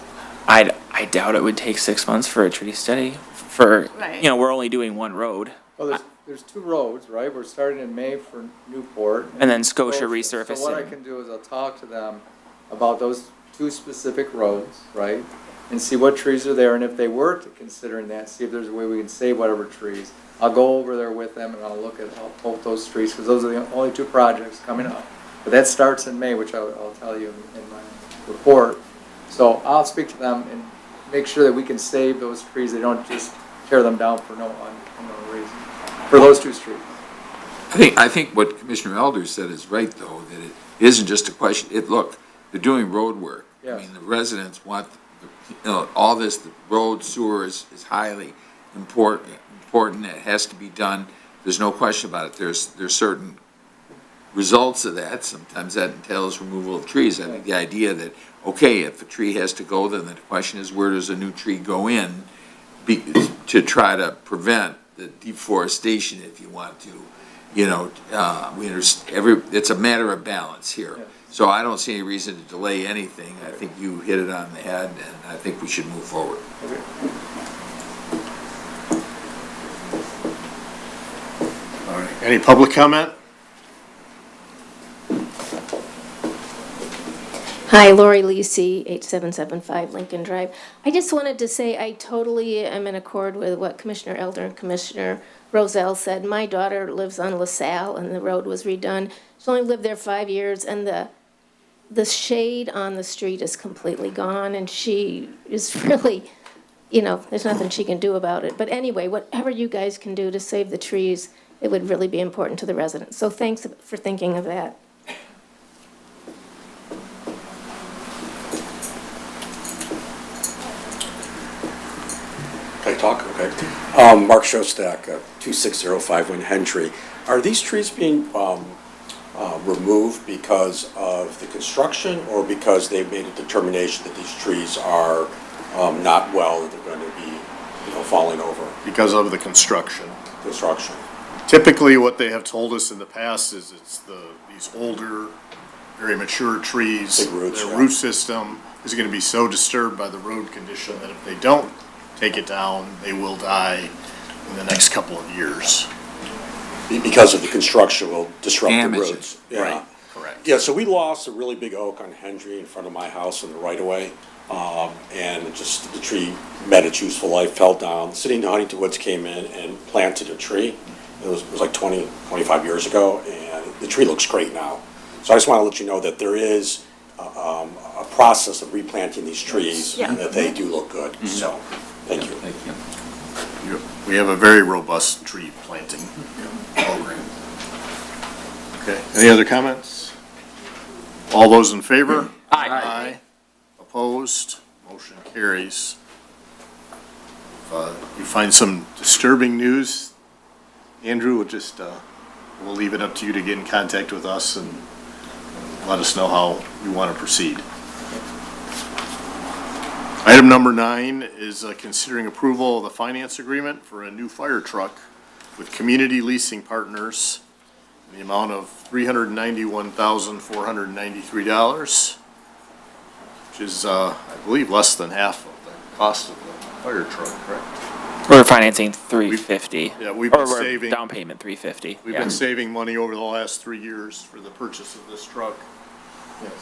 I doubt it would take 6 months for a tree study. Right. We're only doing one road. Well, there's two roads, right? We're starting in May for Newport. And then Scotia resurfacing. So what I can do is I'll talk to them about those two specific roads, right? And see what trees are there, and if they were to considering that, see if there's a way we can save whatever trees. I'll go over there with them and I'll look at both those trees, because those are the only two projects coming up. But that starts in May, which I'll tell you in my report. So I'll speak to them and make sure that we can save those trees. They don't just tear them down for no reason. For those two streets. I think what Commissioner Elder said is right, though, that it isn't just a question. Look, they're doing road work. Yes. I mean, the residents want, all this, the road, sewer is highly important. It has to be done. There's no question about it. There's certain results of that. Sometimes that entails removal of trees. I think the idea that, okay, if a tree has to go, then the question is, where does a new tree go in to try to prevent the deforestation, if you want to. We understand it's a matter of balance here. So I don't see any reason to delay anything. I think you hit it on the head, and I think we should move forward. All right, any public comment? Hi, Lori Lesey, 8775 Lincoln Drive. I just wanted to say I totally am in accord with what Commissioner Elder and Commissioner Roselle said. My daughter lives on LaSalle, and the road was redone. She's only lived there 5 years, and the shade on the street is completely gone, and she is really, there's nothing she can do about it. But anyway, whatever you guys can do to save the trees, it would really be important to the residents. So thanks for thinking of that. Can I talk? Okay. Mark Shostak, 2605 Win Hendry. Are these trees being removed because of the construction or because they've made a determination that these trees are not well, that they're going to be, falling over? Because of the construction. Construction. Typically, what they have told us in the past is it's these older, very mature trees. Big roots, their yeah. root system is going to be so disturbed by the road condition that if they don't take it down, they will die in the next couple of years. Because of the construction will disrupt Damage the it. roots. Yeah. Right, correct. Yeah, so we lost a really big oak on Hendry in front of my house in the right-of-way. And just the tree met its useful life, fell down. The city of Huntington Woods came in and planted a tree. It was like 25 years ago, and the tree looks great now. So I just want to let you know that there is a process of replanting these trees, Yeah. and that they do look good. So, thank you. Thank you. We have a very robust tree planting program. Okay, any other comments? All those in favor? Aye. Opposed? Motion carries. If you find some disturbing news, Andrew, we'll leave it up to you to get in contact with us and let us know how you want to proceed. Item number 9 is considering approval of the finance agreement for a new fire truck with Community Leasing Partners in the amount of $391,493, which is, I believe, less than half of the cost of the fire truck, correct? We're financing $350. Yeah, we've been Or we're saving. down payment $350. We've yeah. been saving money over the last 3 years for the purchase of this truck. Yes.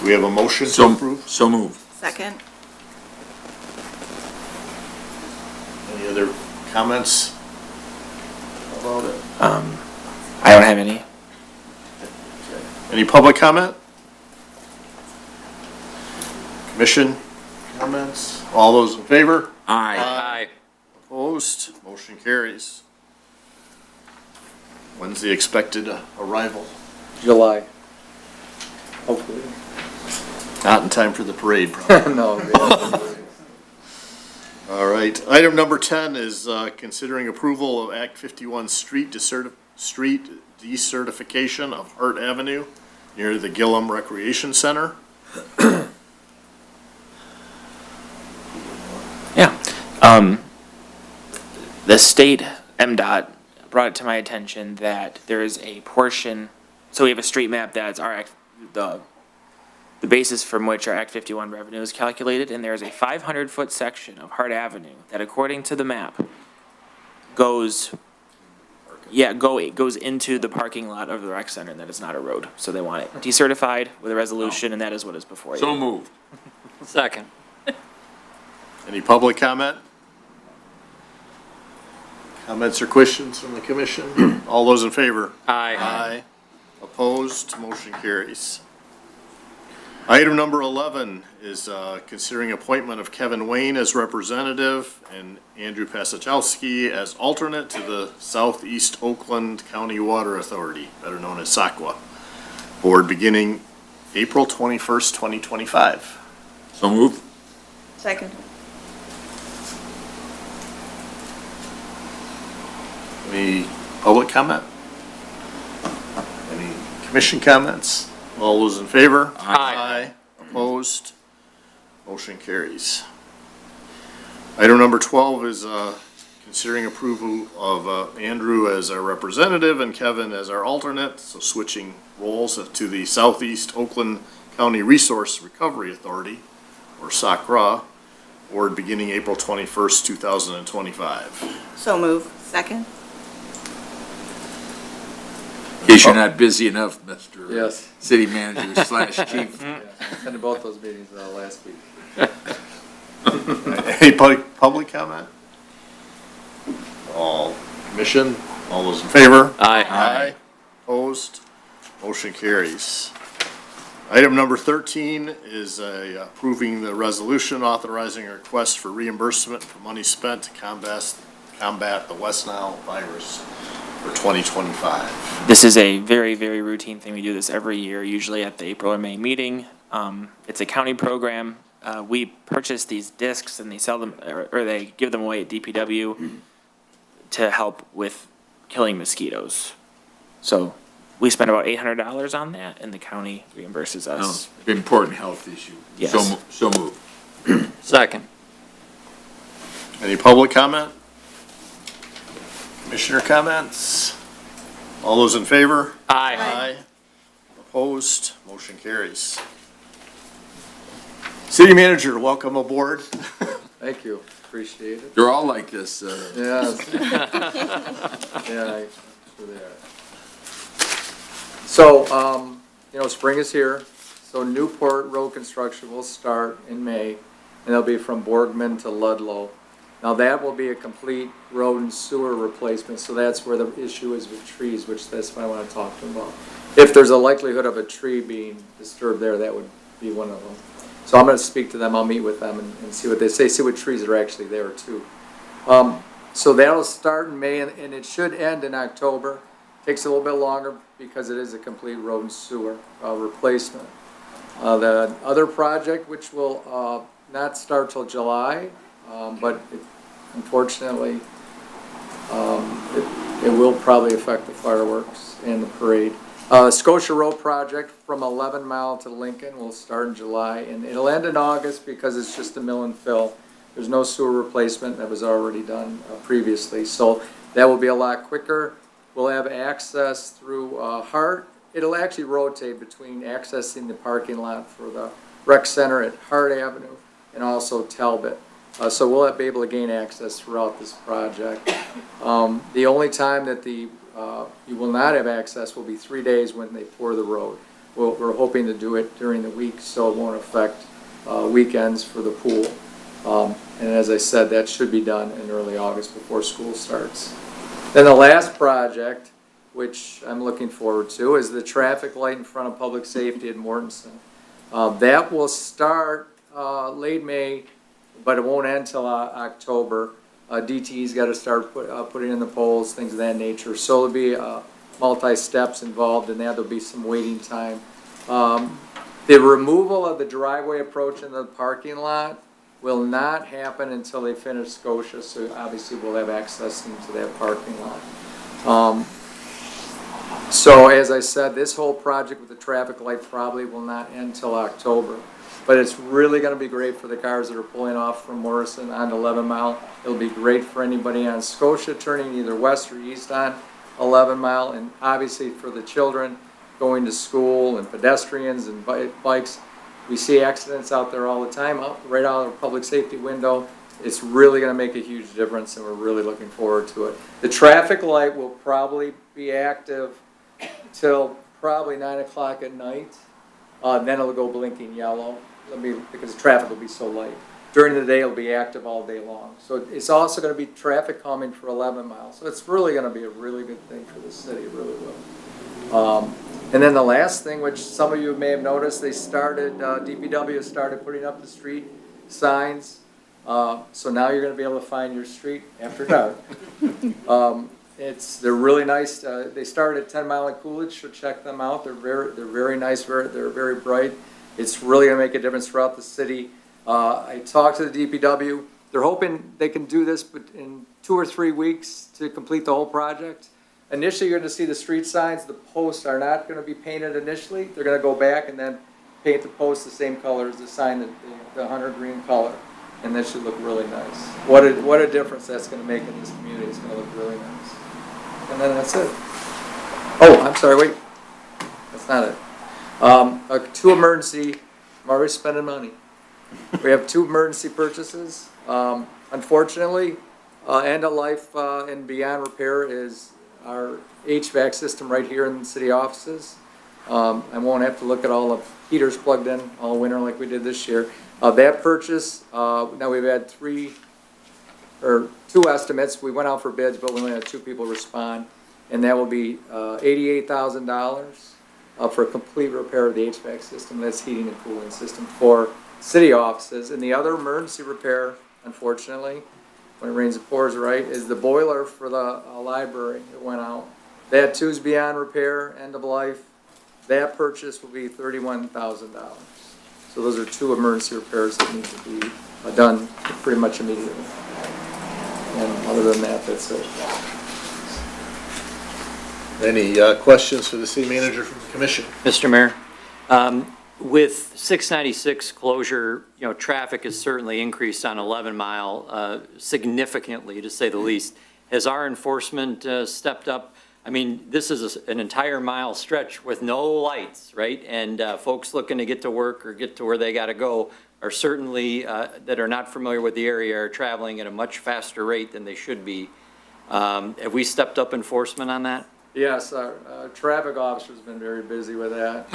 We have a motion to approve? So moved. Second. Any other comments about it? I don't have any. Any public comment? Commission comments? All those in favor? Aye. Opposed? Motion carries. When's the expected arrival? July. Hopefully. Not in time for the parade, probably. No. All right. Item number 10 is considering approval of Act 51 street decertification of Hart Avenue near the Gillum Recreation Center. Yeah. The state MDOT brought it to my attention that there is a portion, so we have a street map that's the basis from which our Act 51 revenue is calculated, and there's a 500-foot section of Hart Avenue that, according to the map, goes into the parking lot of the rec center, and that is not a road. So they want it decertified with a resolution, and that is what is before you. So moved. Second. Any public comment? Comments or questions from the commission? All those in favor? Aye. Opposed? Motion carries. Item number 11 is considering appointment of Kevin Wayne as representative and Andrew Pasachowski as alternate to the Southeast Oakland County Water Authority, better known as SACWA, board beginning April 21st, 2025. So moved. Second. Any public comment? Any commission comments? All those in favor? Aye. Opposed? Motion carries. Item number 12 is considering approval of Andrew as our representative and Kevin as our alternate, so switching roles to the Southeast Oakland County Resource Recovery Authority, or SACRA, board beginning April 21st, 2025. So move. Second. In case you're not busy enough, Mr. Yes. City Manager / Chief. Yeah, I attended both those meetings last week. Any public comment? All commission, all those in favor? Aye. Opposed? Motion carries. Item number 13 is approving the resolution authorizing a request for reimbursement for money spent to combat the West Nile virus for 2025. This is a very, very routine thing. We do this every year, usually at the April or May meeting. It's a county program. We purchase these discs and they sell them, or they give them away at DPW to help with killing mosquitoes. So we spend about $800 on that, and the county reimburses us. Important health issue. Yes. So moved. Second. Any public comment? Commissioner comments? All those in favor? Aye. Opposed? Motion carries. City manager, welcome aboard. Thank you, appreciate it. They're all like this. Yes. Yeah, sure they are. So, spring is here, so Newport road construction will start in May, and it'll be from Borgman to Ludlow. Now, that will be a complete road and sewer replacement, so that's where the issue is with trees, which that's what I want to talk to them about. If there's a likelihood of a tree being disturbed there, that would be one of them. So I'm going to speak to them, I'll meet with them and see what they say, see what trees are actually there too. So that'll start in May, and it should end in October. Takes a little bit longer because it is a complete road and sewer replacement. The other project, which will not start till July, but unfortunately, it will probably affect the fireworks and the parade. Scotia Road project from 11 Mile to Lincoln will start in July, and it'll end in August because it's just a mill and fill. There's no sewer replacement that was already done previously, so that will be a lot quicker. We'll have access through Hart. It'll actually rotate between accessing the parking lot for the rec center at Hart Avenue and also Talbot. So we'll be able to gain access throughout this project. The only time that you will not have access will be 3 days when they pour the road. We're hoping to do it during the week so it won't affect weekends for the pool. And as I said, that should be done in early August before school starts. Then the last project, which I'm looking forward to, is the traffic light in front of public safety at Mortensen. That will start late May, but it won't end until October. DTE's got to start putting in the poles, things of that nature. So there'll be multi-steps involved in that. There'll be some waiting time. The removal of the driveway approach in the parking lot will not happen until they finish Scotia, so obviously we'll have access into that parking lot. So as I said, this whole project with the traffic light probably will not end till October. But it's really going to be great for the cars that are pulling off from Morrison on 11 Mile. It'll be great for anybody on Scotia turning either west or east on 11 Mile, and obviously for the children going to school and pedestrians and bikes. We see accidents out there all the time, right out of the public safety window. It's really going to make a huge difference, and we're really looking forward to it. The traffic light will probably be active till probably 9 o'clock at night. Then it'll go blinking yellow. Because the traffic will be so light. During the day, it'll be active all day long. So it's also going to be traffic calming for 11 miles. So it's really going to be a really good thing for the city, it really will. And then the last thing, which some of you may have noticed, they started, DPW started putting up the street signs. So now you're going to be able to find your street after dark. They're really nice. They started at 10 Mile and Coolidge, so check them out. They're very nice. They're very bright. It's really going to make a difference throughout the city. I talked to the DPW. They're hoping they can do this in 2 or 3 weeks to complete the whole project. Initially, you're going to see the street signs. The posts are not going to be painted initially. They're going to go back and then paint the posts the same color as the sign, the hunter green color. And that should look really nice. What a difference that's going to make in this community. It's going to look really nice. And then that's it. Oh, I'm sorry, wait. That's not it. 2 emergency, I'm already spending money. We have 2 emergency purchases. Unfortunately, end of life and beyond repair is our HVAC system right here in the city offices. I won't have to look at all the heaters plugged in all winter like we did this year. That purchase, now we've had 2 estimates. We went out for bids, but we only had 2 people respond. And that will be $88,000 for a complete repair of the HVAC system. That's heating and cooling system for city offices. And the other emergency repair, unfortunately, when it rains it pours, right, is the boiler for the library that went out. That too is beyond repair, end of life. That purchase will be $31,000. So those are 2 emergency repairs that need to be done pretty much immediately. And other than that, that's it. Any questions for the city manager from the commission? Mr. Mayor, with 696 closure, traffic has certainly increased on 11 Mile significantly, to say the least. Has our enforcement stepped up? I mean, this is an entire mile stretch with no lights, right? And folks looking to get to work or get to where they got to go are certainly, that are not familiar with the area, are traveling at a much faster rate than they should be. Have we stepped up enforcement on that? Yes, our traffic officer's been very busy with that.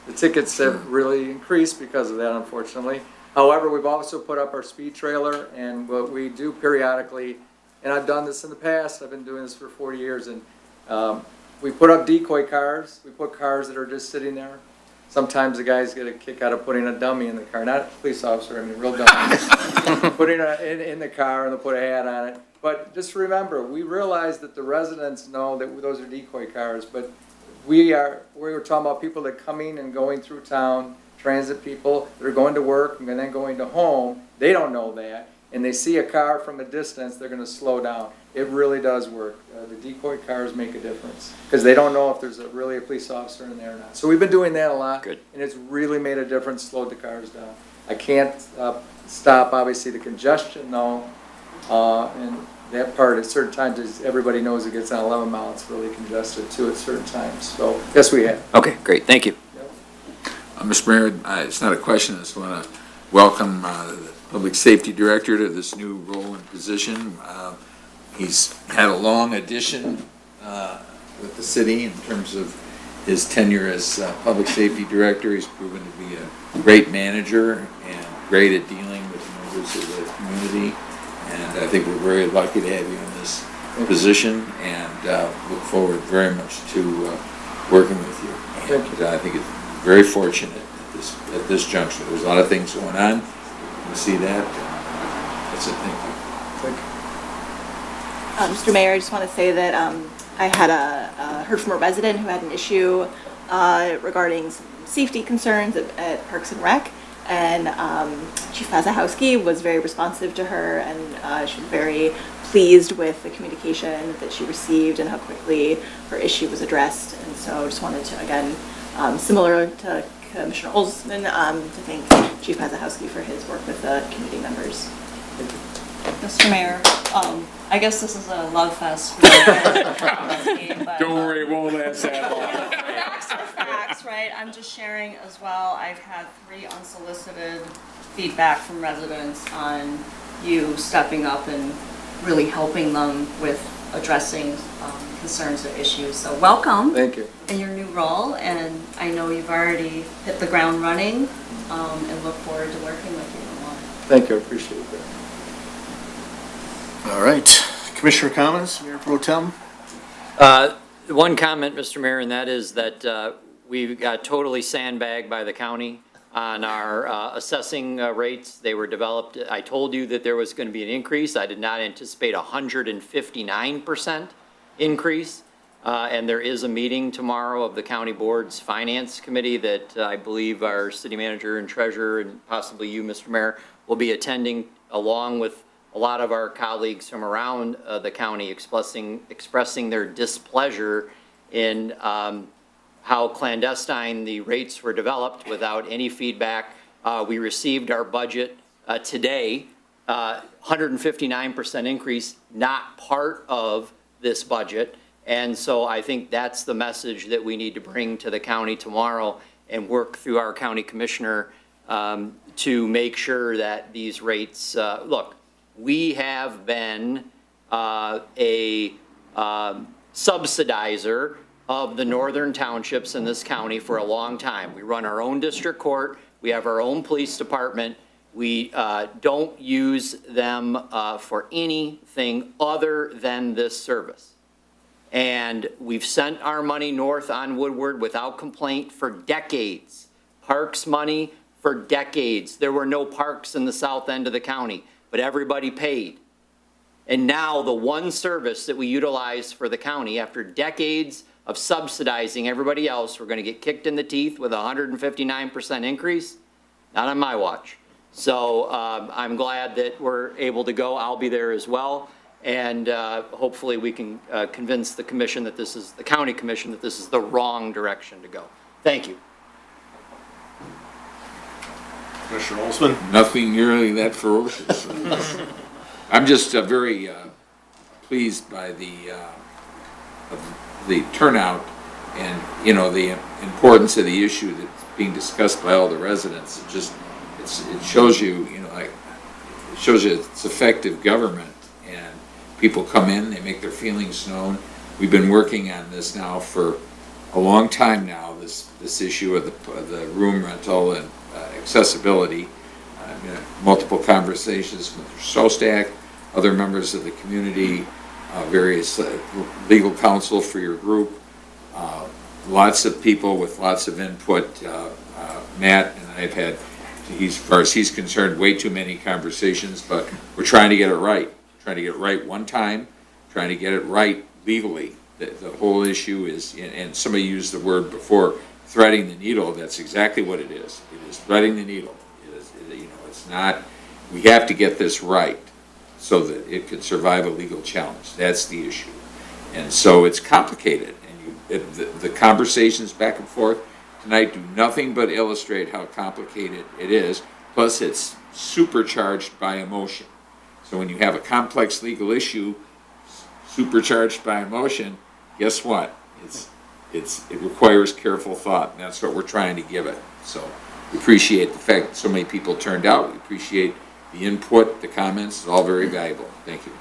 The tickets have really increased because of that, unfortunately. However, we've also put up our speed trailer, and what we do periodically, and I've done this in the past, I've been doing this for 40 years, and we put up decoy cars. We put cars that are just sitting there. Sometimes the guys get a kick out of putting a dummy in the car, not a police officer, I mean real dummy. Putting in the car and they'll put a hat on it. But just remember, we realize that the residents know that those are decoy cars, but we're talking about people that are coming and going through town, transit people that are going to work and then going to home. They don't know that, and they see a car from a distance, they're going to slow down. It really does work. The decoy cars make a difference because they don't know if there's really a police officer in there or not. So we've been doing that a lot. Good. And it's really made a difference, slowed the cars down. I can't stop, obviously, the congestion though. And that part at certain times, is everybody knows it gets on 11 Mile, it's really congested too at certain times. So yes, we have. Okay, great, thank you. Mr. Mayor, it's not a question. I just want to welcome the Public Safety Director to this new role and position. He's had a long addition with the city in terms of his tenure as Public Safety Director. He's proven to be a great manager and great at dealing with members of the community. And I think we're very lucky to have you in this position, and look forward very much to working with you. And I think it's very fortunate at this juncture. There's a lot of things going on. We see that. That's it. Thank you. Mr. Mayor, I just want to say that I had heard from a resident who had an issue regarding some safety concerns at Parks and Rec. And Chief Spicowski was very responsive to her, and she was very pleased with the communication that she received and how quickly her issue was addressed. And so I just wanted to, again, similar to Commissioner Olsman, to thank Chief Spicowski for his work with the committee members. Mr. Mayor, I guess this is a love fest. Don't worry, it won't last that long. Facts are facts, right? I'm just sharing as well. I've had 3 unsolicited feedback from residents on you stepping up and really helping them with addressing concerns or issues. So welcome. Thank you. In your new role, and I know you've already hit the ground running, and look forward to working with you more. Thank you, I appreciate that. All right. Commissioner comments, Mayor Pro Tem? One comment, Mr. Mayor, and that is that we got totally sandbagged by the county on our assessing rates. They were developed, I told you that there was going to be an increase. I did not anticipate 159% increase. And there is a meeting tomorrow of the county board's finance committee that I believe our city manager and treasurer and possibly you, Mr. Mayor, will be attending, along with a lot of our colleagues from around the county expressing their displeasure in how clandestine the rates were developed without any feedback. We received our budget today, 159% increase, not part of this budget. And so I think that's the message that we need to bring to the county tomorrow and work through our county commissioner to make sure that these rates, look, we have been a subsidizer of the northern townships in this county for a long time. We run our own district court. We have our own police department. We don't use them for anything other than this service. And we've sent our money north on Woodward without complaint for decades. Parks money for decades. There were no parks in the south end of the county, but everybody paid. And now the one service that we utilize for the county, after decades of subsidizing everybody else, we're going to get kicked in the teeth with a 159% increase? Not on my watch. So I'm glad that we're able to go. I'll be there as well. And hopefully we can convince the commission that this is, the county commission, that this is the wrong direction to go. Thank you. Commissioner Olsman? Nothing nearly that ferocious. I'm just very pleased by the turnout and, you know, the importance of the issue that's being discussed by all the residents. It shows you, you know, it shows you it's effective government, and people come in, they make their feelings known. We've been working on this now for a long time now, this issue of the room rental and accessibility. Multiple conversations with Sostak, other members of the community, various legal counsel for your group, lots of people with lots of input. Matt and I have had, as far as he's concerned, way too many conversations, but we're trying to get it right. Trying to get it right one time, trying to get it right legally. The whole issue is, and somebody used the word before, threading the needle. That's exactly what it is. It is threading the needle. It's not, we have to get this right so that it can survive a legal challenge. That's the issue. And so it's complicated. And the conversations back and forth tonight do nothing but illustrate how complicated it is. Plus, it's supercharged by emotion. So when you have a complex legal issue supercharged by emotion, guess what? It requires careful thought, and that's what we're trying to give it. So we appreciate the fact that so many people turned out. We appreciate the input, the comments. It's all very valuable. Thank you.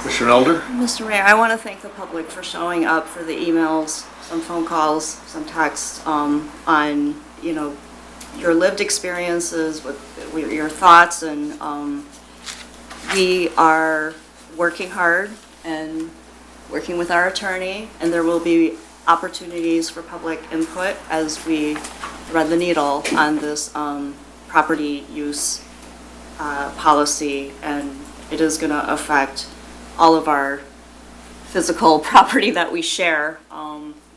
Commissioner Elder? Mr. Mayor, I want to thank the public for showing up for the emails, some phone calls, some texts on, you know, your lived experiences with your thoughts, and we are working hard and working with our attorney, and there will be opportunities for public input as we thread the needle on this property use policy, and it is going to affect all of our physical property that we share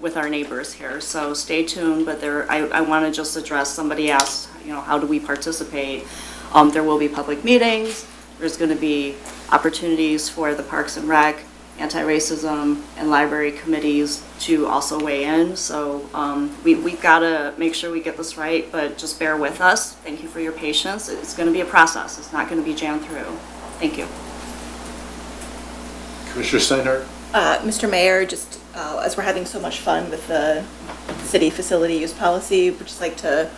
with our neighbors here. So stay tuned, but I want to just address, somebody asked, you know, how do we participate? There will be public meetings. There's going to be opportunities for the Parks and Rec, anti-racism, and library committees to also weigh in. So we've got to make sure we get this right, but just bear with us. Thank you for your patience. It's going to be a process. It's not going to be jammed through. Thank you. Commissioner Steinhardt? Mr. Mayor, just as we're having so much fun with the city facility use policy, we'd just like to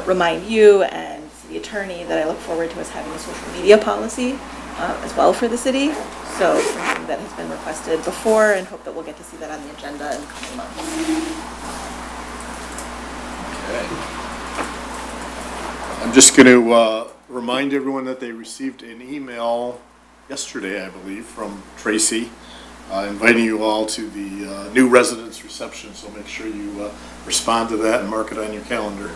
remind you and city attorney that I look forward to us having a social media policy as well for the city. So something that has been requested before, and hope that we'll get to see that on the agenda in a couple months. Okay. I'm just going to remind everyone that they received an email yesterday, I believe, from Tracy, inviting you all to the new residence reception, so make sure you respond to that and mark it on your calendar.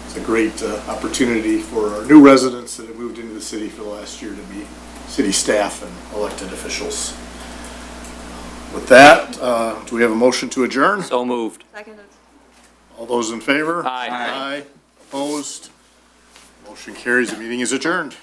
It's a great opportunity for our new residents that have moved into the city for the last year to meet city staff and elected officials. With that, do we have a motion to adjourn? So moved. Seconded. All those in favor? Aye. Aye. Opposed? Motion carries. The meeting is adjourned.